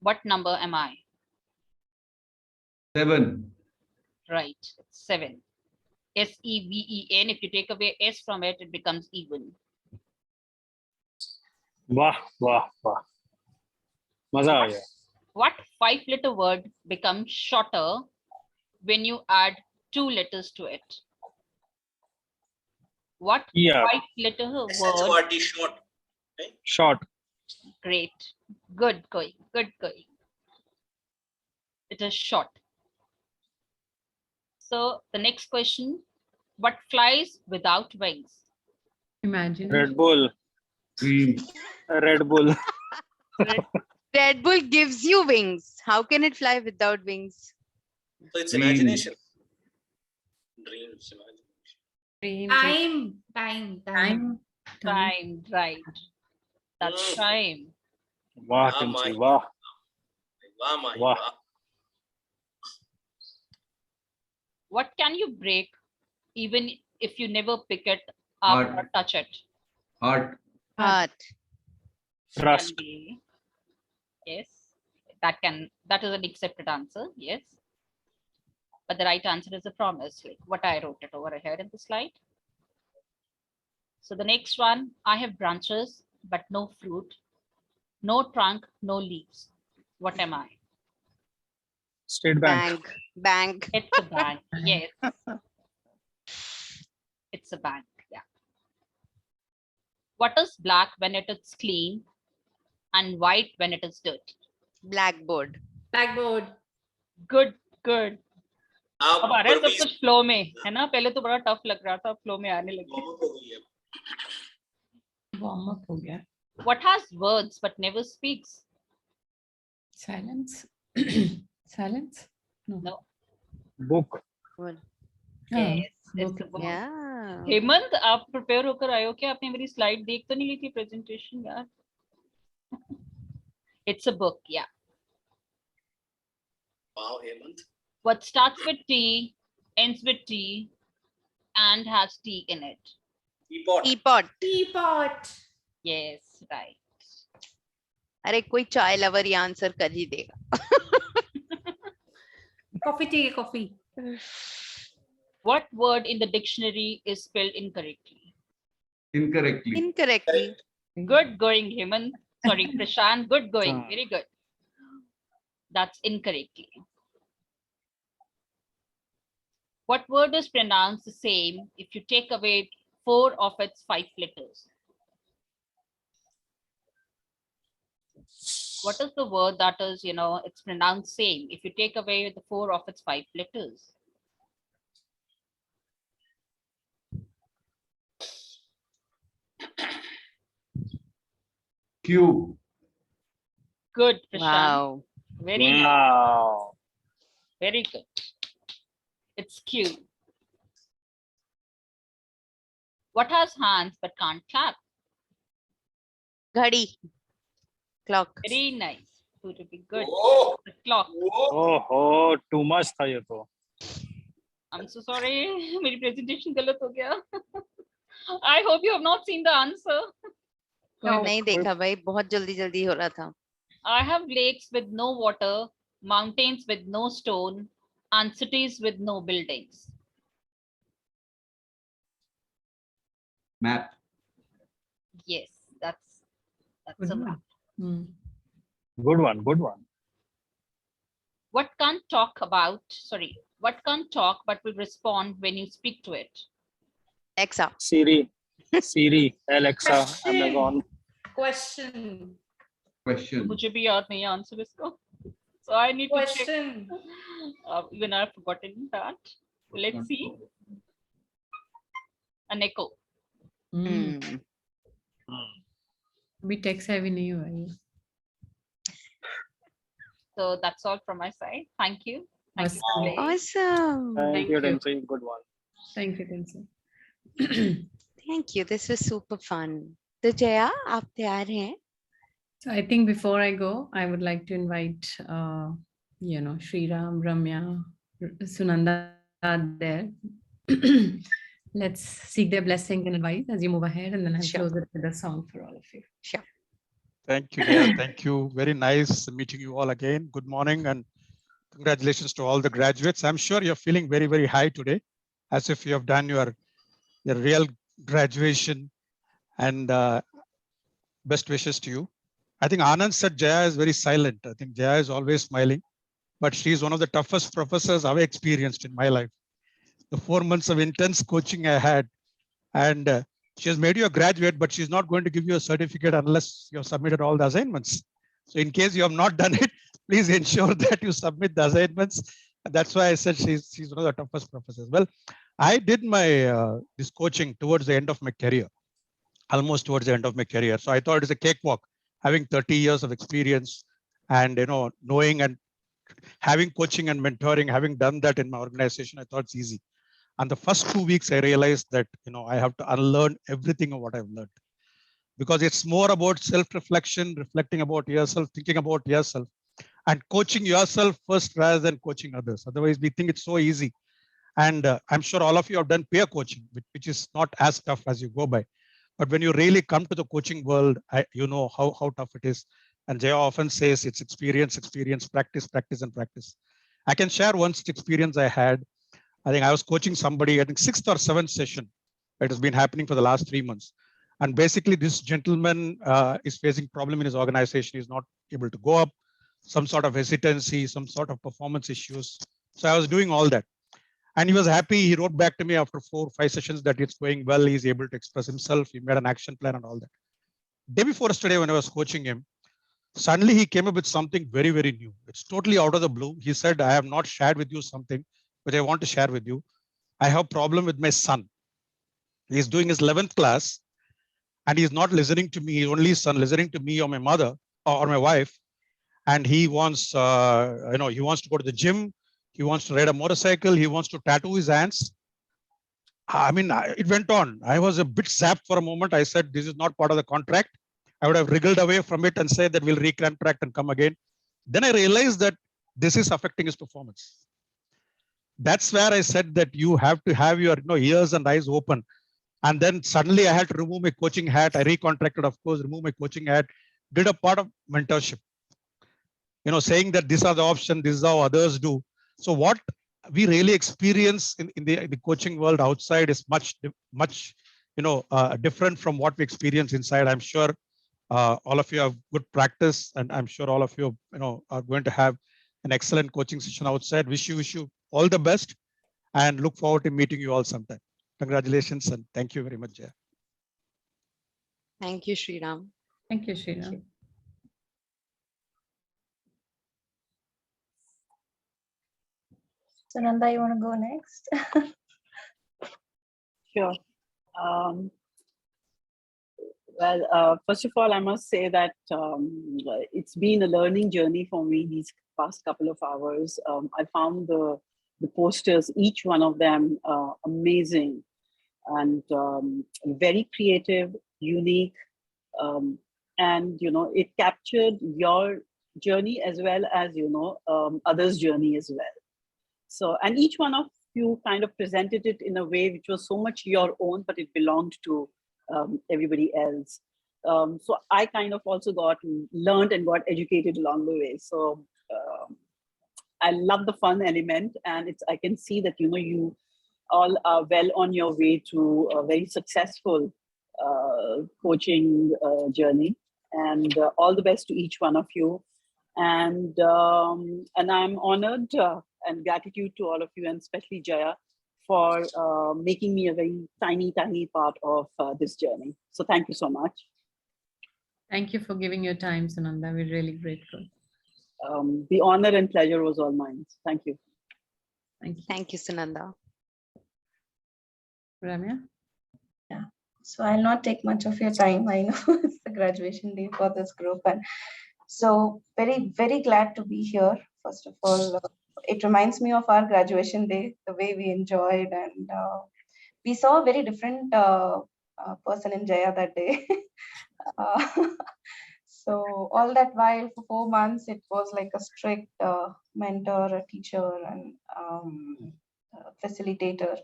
What number am I? 7. Right, 7. S-E-V-E-N. If you take away S from it, it becomes even. वाह वाह वाह. मजा आ गया. What 5-letter word becomes shorter when you add 2 letters to it? What Yeah. 5-letter word? SHOT short. Short. Great. Good going. Good going. It is short. So the next question, what flies without wings? Imagine. Red Bull. Dream. Red Bull. Red Bull gives you wings. How can it fly without wings? So it's Dream. imagination. Dreams. Imagination. Time. Time, right. That's time. वाह Ah, टिल्सी my. वाह. Wow, my. Wow. Wow. What can you break even if you never pick it Heart. up or touch it? Heart. Heart. Trust. Can be. Yes, that is an accepted answer. Yes. But the right answer is a promise, like what I wrote it over here in the slide. So the next one, I have branches, but no fruit, no trunk, no leaves. What am I? State Bank. Bank. It's a bank. Yes. It's a bank. Yeah. What is black when it is clean and white when it is dirty? Blackboard. Blackboard. Good, good. अब अब आ रहा है सब परवीज कुछ flow में, है ना? पहले तो बड़ा टफ लग रहा था, फ्लो में आने लगे. warm up हो गई है. Warm up हो गया. What has words but never speaks? Silence. Silence. No. Book. Yes, it's book. a book. Yeah. Hemant, आप प्रिपेयर होकर आए हो क्या? आपने मेरी स्लाइड देख तो नहीं ली थी प्रेजेंटेशन यार? It's a book, yeah. Wow, Hemant. What starts with T, ends with T, and has T in it? Teapot. Teapot. Teapot. Yes, right. अरे कोई चाय लवर ये आंसर कर ही देगा. Coffee tea, coffee. What word in the dictionary is spelled incorrectly? Incorrectly. Incorrectly. Good going, Hemant. Sorry, Prashant. Good going. Very good. That's incorrectly. What word is pronounced the same if you take away 4 of its 5 letters? What is the word that is, it's pronounced same if you take away the 4 of its 5 letters? Q. Good, Prashant. Wow. Very nice. Wow. Very good. It's Q. What has hands but can't clap? Ghadi. Clock. Very nice. Would be good. Oh, The clock. Oh, too much था ये तो. I'm so sorry. मेरी presentation गलत हो गया. I hope you have not seen the answer. नहीं देखा भाई, बहुत जल्दी जल्दी हो रहा था. I have lakes with no water, mountains with no stone, and cities with no buildings. Map. Yes, that's Good a one. map. Good one, good one. What can't talk about? Sorry, what can't talk but will respond when you speak to it? Alexa. Siri, Alexa, Amazon. Question. मुझे भी याद नहीं है answer इसको. So I need to check. Question. Even I've forgotten that. Let's see. An echo. अभी text heavy नहीं हुआ ये. So that's all from my side. Thank you. Thank you. for playing. Awesome. Thank you, Dempsey. Good one. Thank you, Tinsy. Thank you. This was super fun. तो जया, आप तैयार हैं? So I think before I go, I would like to invite, Sriram, Ramya, Sunanda there. Let's seek their blessing and advice as you move ahead, and then I'll close it with a song for all of you. Sure. Thank you, dear. Thank you. Very nice meeting you all again. Good morning and congratulations to all the graduates. I'm sure you're feeling very, very high today, as if you have done your real graduation, and best wishes to you. I think Anand said Jaya is very silent. I think Jaya is always smiling, but she's one of the toughest professors I've experienced in my life. The 4 months of intense coaching I had, and she has made you a graduate, but she's not going to give you a certificate unless you have submitted all the assignments. So in case you have not done it, please ensure that you submit the assignments. And that's why I said she's one of the toughest professors. Well, I did my this coaching towards the end of my career, almost towards the end of my career. So I thought it's a cakewalk, having 30 years of experience and knowing and having coaching and mentoring, having done that in my organization, I thought it's easy. And the first 2 weeks, I realized that I have to unlearn everything of what I've learned, because it's more about self-reflection, reflecting about yourself, thinking about yourself, and coaching yourself first rather than coaching others. Otherwise, we think it's so easy. And I'm sure all of you have done peer coaching, which is not as tough as you go by. But when you really come to the coaching world, you know how tough it is. And Jaya often says it's experience, practice, and practice. I can share one experience I had. I think I was coaching somebody, I think 6th or 7th session. It has been happening for the last 3 months. And basically this gentleman is facing problem in his organization. He's not able to go up, some sort of hesitancy, some sort of performance issues. So I was doing all that. And he was happy. He wrote back to me after 4 or 5 sessions that it's going well. He's able to express himself. He made an action plan and all that. Day before yesterday, when I was coaching him, suddenly he came up with something very, very new. It's totally out of the blue. He said, I have not shared with you something, which I want to share with you. I have a problem with my son. He's doing his 11th class and he's not listening to me. His only son listening to me or my mother or my wife. And he wants, he wants to go to the gym. He wants to ride a motorcycle. He wants to tattoo his hands. I mean, it went on. I was a bit sapped for a moment. I said, this is not part of the contract. I would have wriggled away from it and said that we'll recontract and come again. Then I realized that this is affecting his performance. That's where I said that you have to have your ears and eyes open. And then suddenly I had to remove my coaching hat. I recontracted, of course, remove my coaching hat, did a part of mentorship, saying that these are the options, this is how others do. So what we really experience in the coaching world outside is much different from what we experience inside. I'm sure all of you have good practice, and I'm sure all of you are going to have an excellent coaching session outside. Wish you all the best, and look forward to meeting you all sometime. Congratulations and thank you very much, Jaya. Thank you, Sriram. Thank you, Sriram. Sunanda, you want to go next? Sure. Well, first of all, I must say that it's been a learning journey for me these past couple of hours. I found the posters, each one of them, amazing and very creative, unique, and it captured your journey as well as others' journey as well. So, and each one of you kind of presented it in a way which was so much your own, but it belonged to everybody else. So I kind of also learned and got educated along the way. So I love the fun element, and I can see that you all are well on your way to a very successful coaching journey, and all the best to each one of you. And I'm honored and gratitude to all of you, and especially Jaya, for making me a very tiny part of this journey. So thank you so much. Thank you for giving your time, Sunanda. We're really grateful. The honor and pleasure was all mine. Thank you. Thank you. Thank you, Sunanda. Ramya? Yeah. So I'll not take much of your time. I know it's the graduation day for this group. And so very, very glad to be here. First of all, it reminds me of our graduation day, the way we enjoyed, and we saw a very different person in Jaya that day. So all that while for 4 months, it was like a strict mentor, a teacher, and facilitator.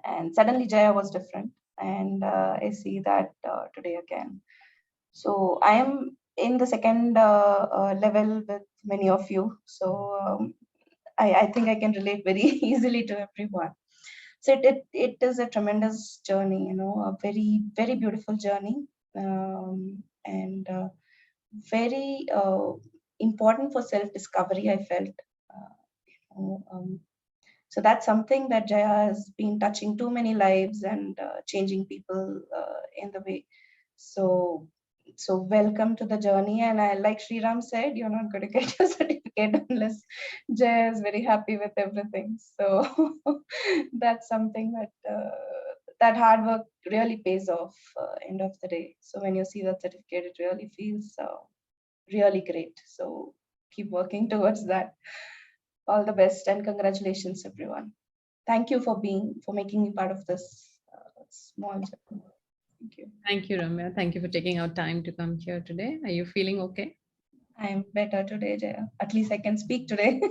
And suddenly Jaya was different. And I see that today again. So I am in the second level with many of you. So I think I can relate very easily to everyone. So it is a tremendous journey, a very, very beautiful journey. And very important for self-discovery, I felt. So that's something that Jaya has been touching too many lives and changing people in the way. So welcome to the journey. And like Sriram said, you're not going to get your certificate unless Jaya is very happy with everything. So that's something that that hard work really pays off end of the day. So when you see that certificate, it really feels really great. So keep working towards that. All the best and congratulations, everyone. Thank you for making me part of this small journey. Thank you. Thank you, Ramya. Thank you for taking out time to come here today. Are you feeling okay? I am better today, Jaya. At least I can speak today.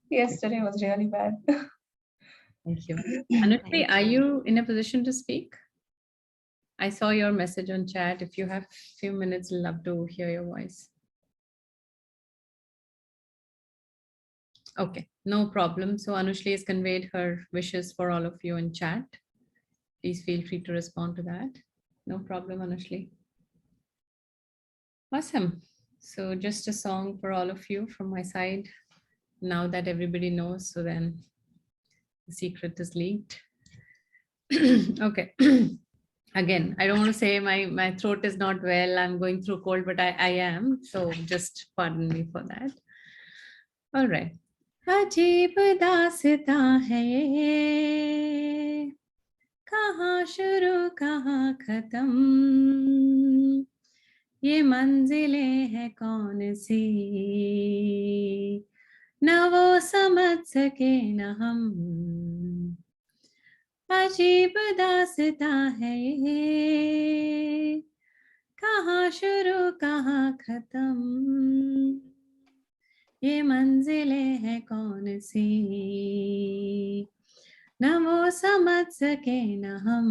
Yesterday was really bad. Thank you. Anushri, are you in a position to speak? I saw your message on chat. If you have a few minutes, love to hear your voice. Okay, no problem. So Anushri has conveyed her wishes for all of you in chat. Please feel free to respond to that. No problem, Anushri. Awesome. So just a song for all of you from my side. Now that everybody knows, so then the secret is leaked. Okay. Again, I don't want to say my throat is not well. I'm going through cold, but I am. So just pardon me for that. All right. अजीब दास्ता है ये, कहाँ शुरू कहाँ खत्म, ये मंजिलें हैं कौन सी, न वो समझ सके न हम, अजीब दास्ता है ये, कहाँ शुरू कहाँ खत्म, ये मंजिलें हैं कौन सी, न वो समझ सके न हम,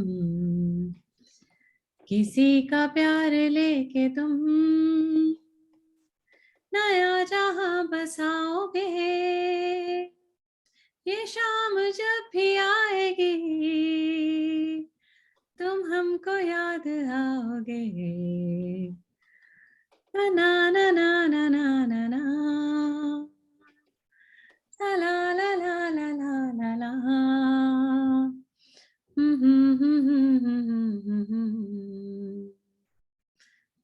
किसी का प्यार लेके तुम नया जहां बसाओगे, ये शाम जब भी आएगी तुम हमको याद आओगे, na na na na na na na, la la la la la la la la,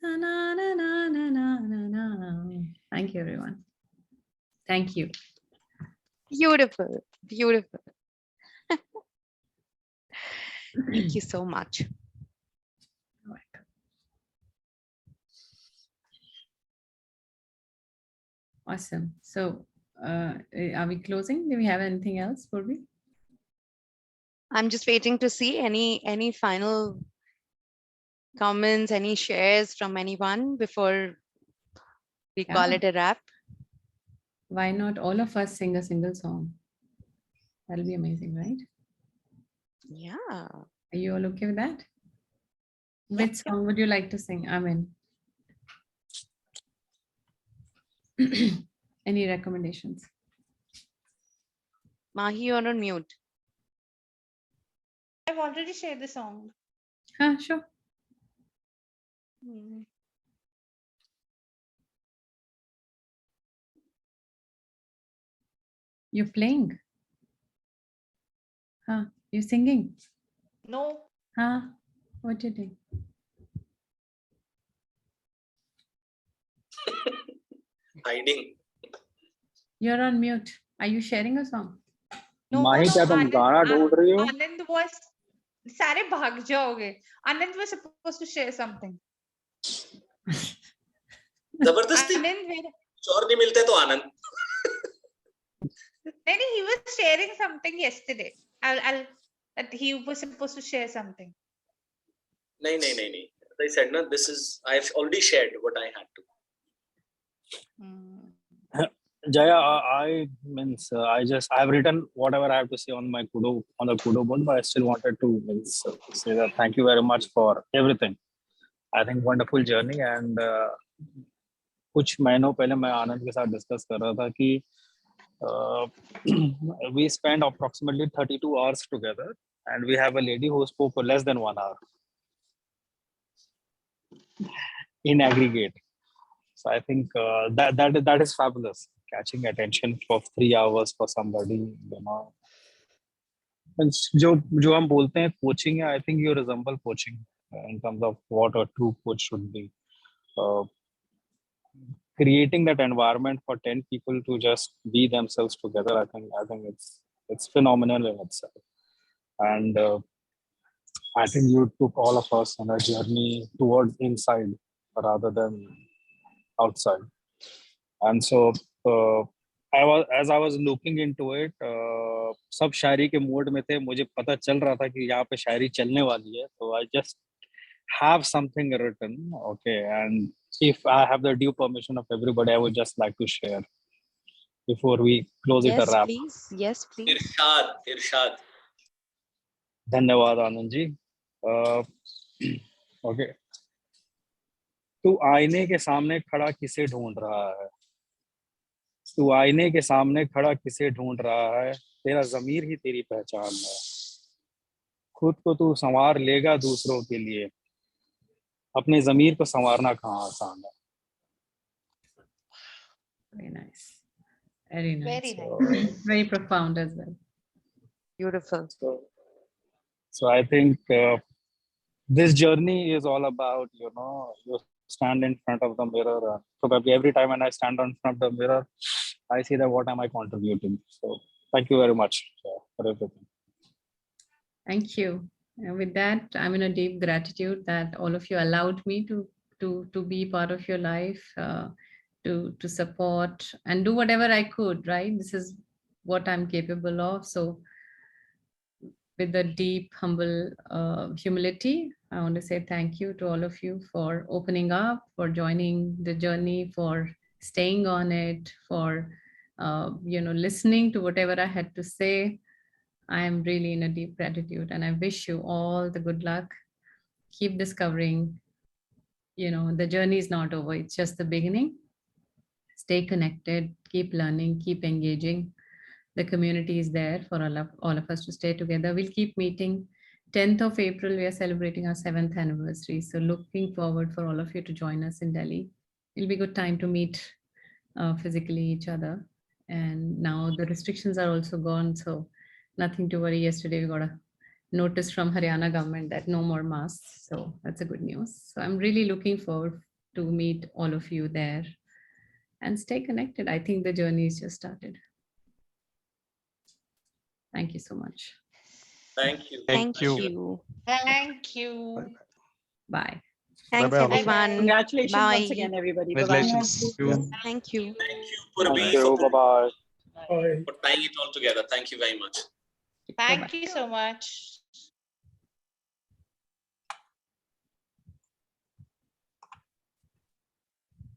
na na na na na na na na. Thank you, everyone. Thank you. Beautiful, beautiful. Thank you so much. Awesome. So are we closing? Do we have anything else, Purvi? I'm just waiting to see any final comments, any shares from anyone before we call Yeah. it a wrap. Why not all of us sing a single song? That'll be amazing, right? Yeah. Are you all okay with that? Yeah, Which song would you like to sing? I mean, any recommendations? Mahi, you're on mute. I've already shared the song. Sure. You're playing. You're singing. No. What you doing? Hiding. You're on mute. Are you sharing a song? No, माही क्या तुम गाना ढूंढ रही हो? Anand was. सारे भाग जाओगे. Anand was supposed to share something. जबरदस्ती और नहीं मिलते तो आनंद. Maybe he was sharing something yesterday. That he was supposed to share something. नहीं. As I said, no, this is, I've already shared what I had to. Jaya, I've written whatever I have to say on the Kudo board, but I still wanted to say that thank you very much for everything. I think wonderful journey, and कुछ महीनों पहले मैं आनंद के साथ discuss कर रहा था कि we spent approximately 32 hours together, and we have a lady who spoke for less than 1 hour in aggregate. So I think that is fabulous. Catching attention for 3 hours for somebody, you know. And जो हम बोलते हैं coaching है, I think you resemble coaching in terms of what a true coach should be. Creating that environment for 10 people to just be themselves together, I think it's phenomenal in itself. And I think you took all of us on a journey towards inside rather than outside. And so as I was looking into it, सब शायरी के mode में थे, मुझे पता चल रहा था कि यहाँ पे शायरी चलने वाली है, so I just have something written, okay, and if I have the due permission of everybody, I would just like to share before we close it a wrap. Yes, please. Irshad. धन्यवाद Anand ji. Okay. तू आईने के सामने खड़ा किसे ढूंढ रहा है? तू आईने के सामने खड़ा किसे ढूंढ रहा है? तेरा ज़मीर ही तेरी पहचान है. खुद को तू संवार लेगा दूसरों के लिए, अपने ज़मीर को संवारना कहाँ आसान है. Very nice. Very nice. Very nice. Very profound as well. Beautiful. So I think this journey is all about, you know, you stand in front of the mirror. Probably every time when I stand in front of the mirror, I see that what am I contributing. So thank you very much for everything. Thank you. And with that, I'm in a deep gratitude that all of you allowed me to be part of your life, to support and do whatever I could, right? This is what I'm capable of. So with a deep, humble humility, I want to say thank you to all of you for opening up, for joining the journey, for staying on it, for listening to whatever I had to say. I am really in a deep gratitude, and I wish you all the good luck. Keep discovering. The journey is not over. It's just the beginning. Stay connected, keep learning, keep engaging. The community is there for all of us to stay together. We'll keep meeting. 10th of April, we are celebrating our 7th anniversary. So looking forward for all of you to join us in Delhi. It'll be a good time to meet physically each other. And now the restrictions are also gone. So nothing to worry. Yesterday, we got a notice from Haryana government that no more masks. So that's a good news. So I'm really looking forward to meet all of you there and stay connected. I think the journey is just started. Thank you so much. Thank you. Thank you. Thank you. Bye. Thanks, Bye-bye, all of you. everyone. Congratulations Bye. once again, everybody. Bye-bye. Congratulations. Yeah. Thank you. Thank you, Purvi, Thank you. for, Bye-bye. Bye. for tying it all together. Thank you very much. Bye-bye. Thank you so much.